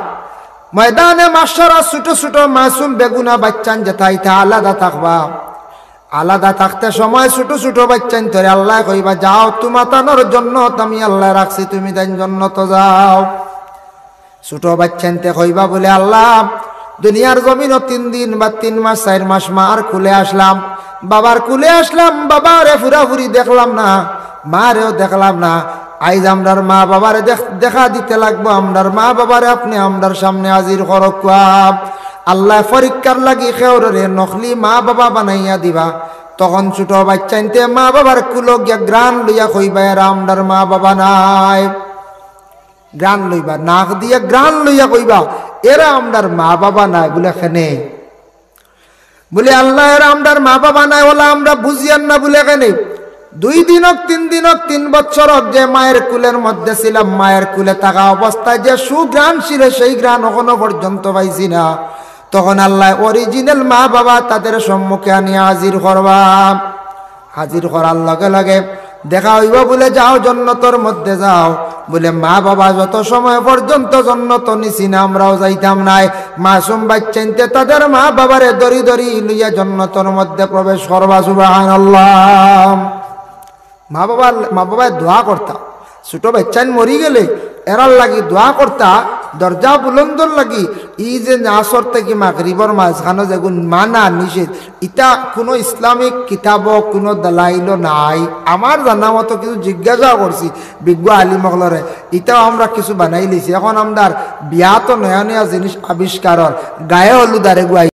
ময়দানে মাশারা ছোট ছোট মাসুম বেগুনা বাচ্চান যেথাইতা আলাদা থাকবা। আলাদা থাকতে সময় ছোট ছোট বাচ্চান ধরে আল্লাহ কইবা যাও তোমার জন্য আমি আল্লাহ রাখছি, তুমি তাই জন্য তো যাও। ছোট বাচ্চানতে কইবা বলে আল্লাহ দুনিয়ার জমিনও 3 দিন বা 3 মাস 4 মাস মার কুলে আসলাম, বাবার কুলে আসলাম, বাবারে ফুরাফুরি দেখলাম না, মারেও দেখলাম না। আইজ আমরার মা বাবারে দেখা দিতে লাগবো, আমরার মা বাবারে আপনি আমরার সামনে হাজির করক। আল্লাহ পরীক্ষার লাগি খেওরে নকলি মা বাবা বানাইয়া দিবা। তখন ছোট বাচ্চাইতে মা বাবার কুলো গিয়া গ্রান লইয়া কইবা এরা আমরার মা বাবা নাই। গ্রান লইবা, নাক দিয়া গ্রান লইয়া কইবা এরা আমরার মা বাবা নাই। বলে কেনে বলে আল্লাহ এরা আমরার মা বাবা নাই ওলা আমরা বুঝিয়ান না। বলে কেনে 2 দিন হোক 3 দিন হোক 3 বছর হোক যে মায়ের কুলের মধ্যে ছিলাম, মায়ের কুলে থাকা অবস্থায় যে সুগ্রাণ ছিল সেই গ্রাণ এখনো পর্যন্ত পাইছি না। তখন আল্লাহ অরিজিনাল মা বাবা তাদের সম্মুখে আনিয়া হাজির করবা। হাজির করার লগে লগে দেখা হইব বলে যাও জান্নাতের মধ্যে যাও। বলে মা বাবা যত সময় পর্যন্ত জান্নাত নিছি না আমরাও যাইতাম নাই। মাসুম বাচ্চাইতে তাদের মা বাবারে দড়ি দড়ি লইয়া জান্নাতের মধ্যে প্রবেশ করবা। সুবহানাল্লাহ। মা বাবা দোয়া করতা, ছোট বাচ্চান মরি গেলে এরার লাগি দোয়া করতা, দরজা বুলন্দর লাগি। ই যে আসর থেকে মাগরিবর মাঝখানে যেগুন মানা নিষেধ, ইটা কোনো ইসলামিক কিতাব কোনো দালাইল নাই। আমার জানা মতো কিছু জিজ্ঞাসা করছি বিজ্ঞ আলিমগলরে, ইটাও আমরা কিছু বানাই লিছি। এখন আমদার বিয়া তো নয়া নয়া জিনিস আবিষ্কারর, গায়ে হলুদারে গুয়াই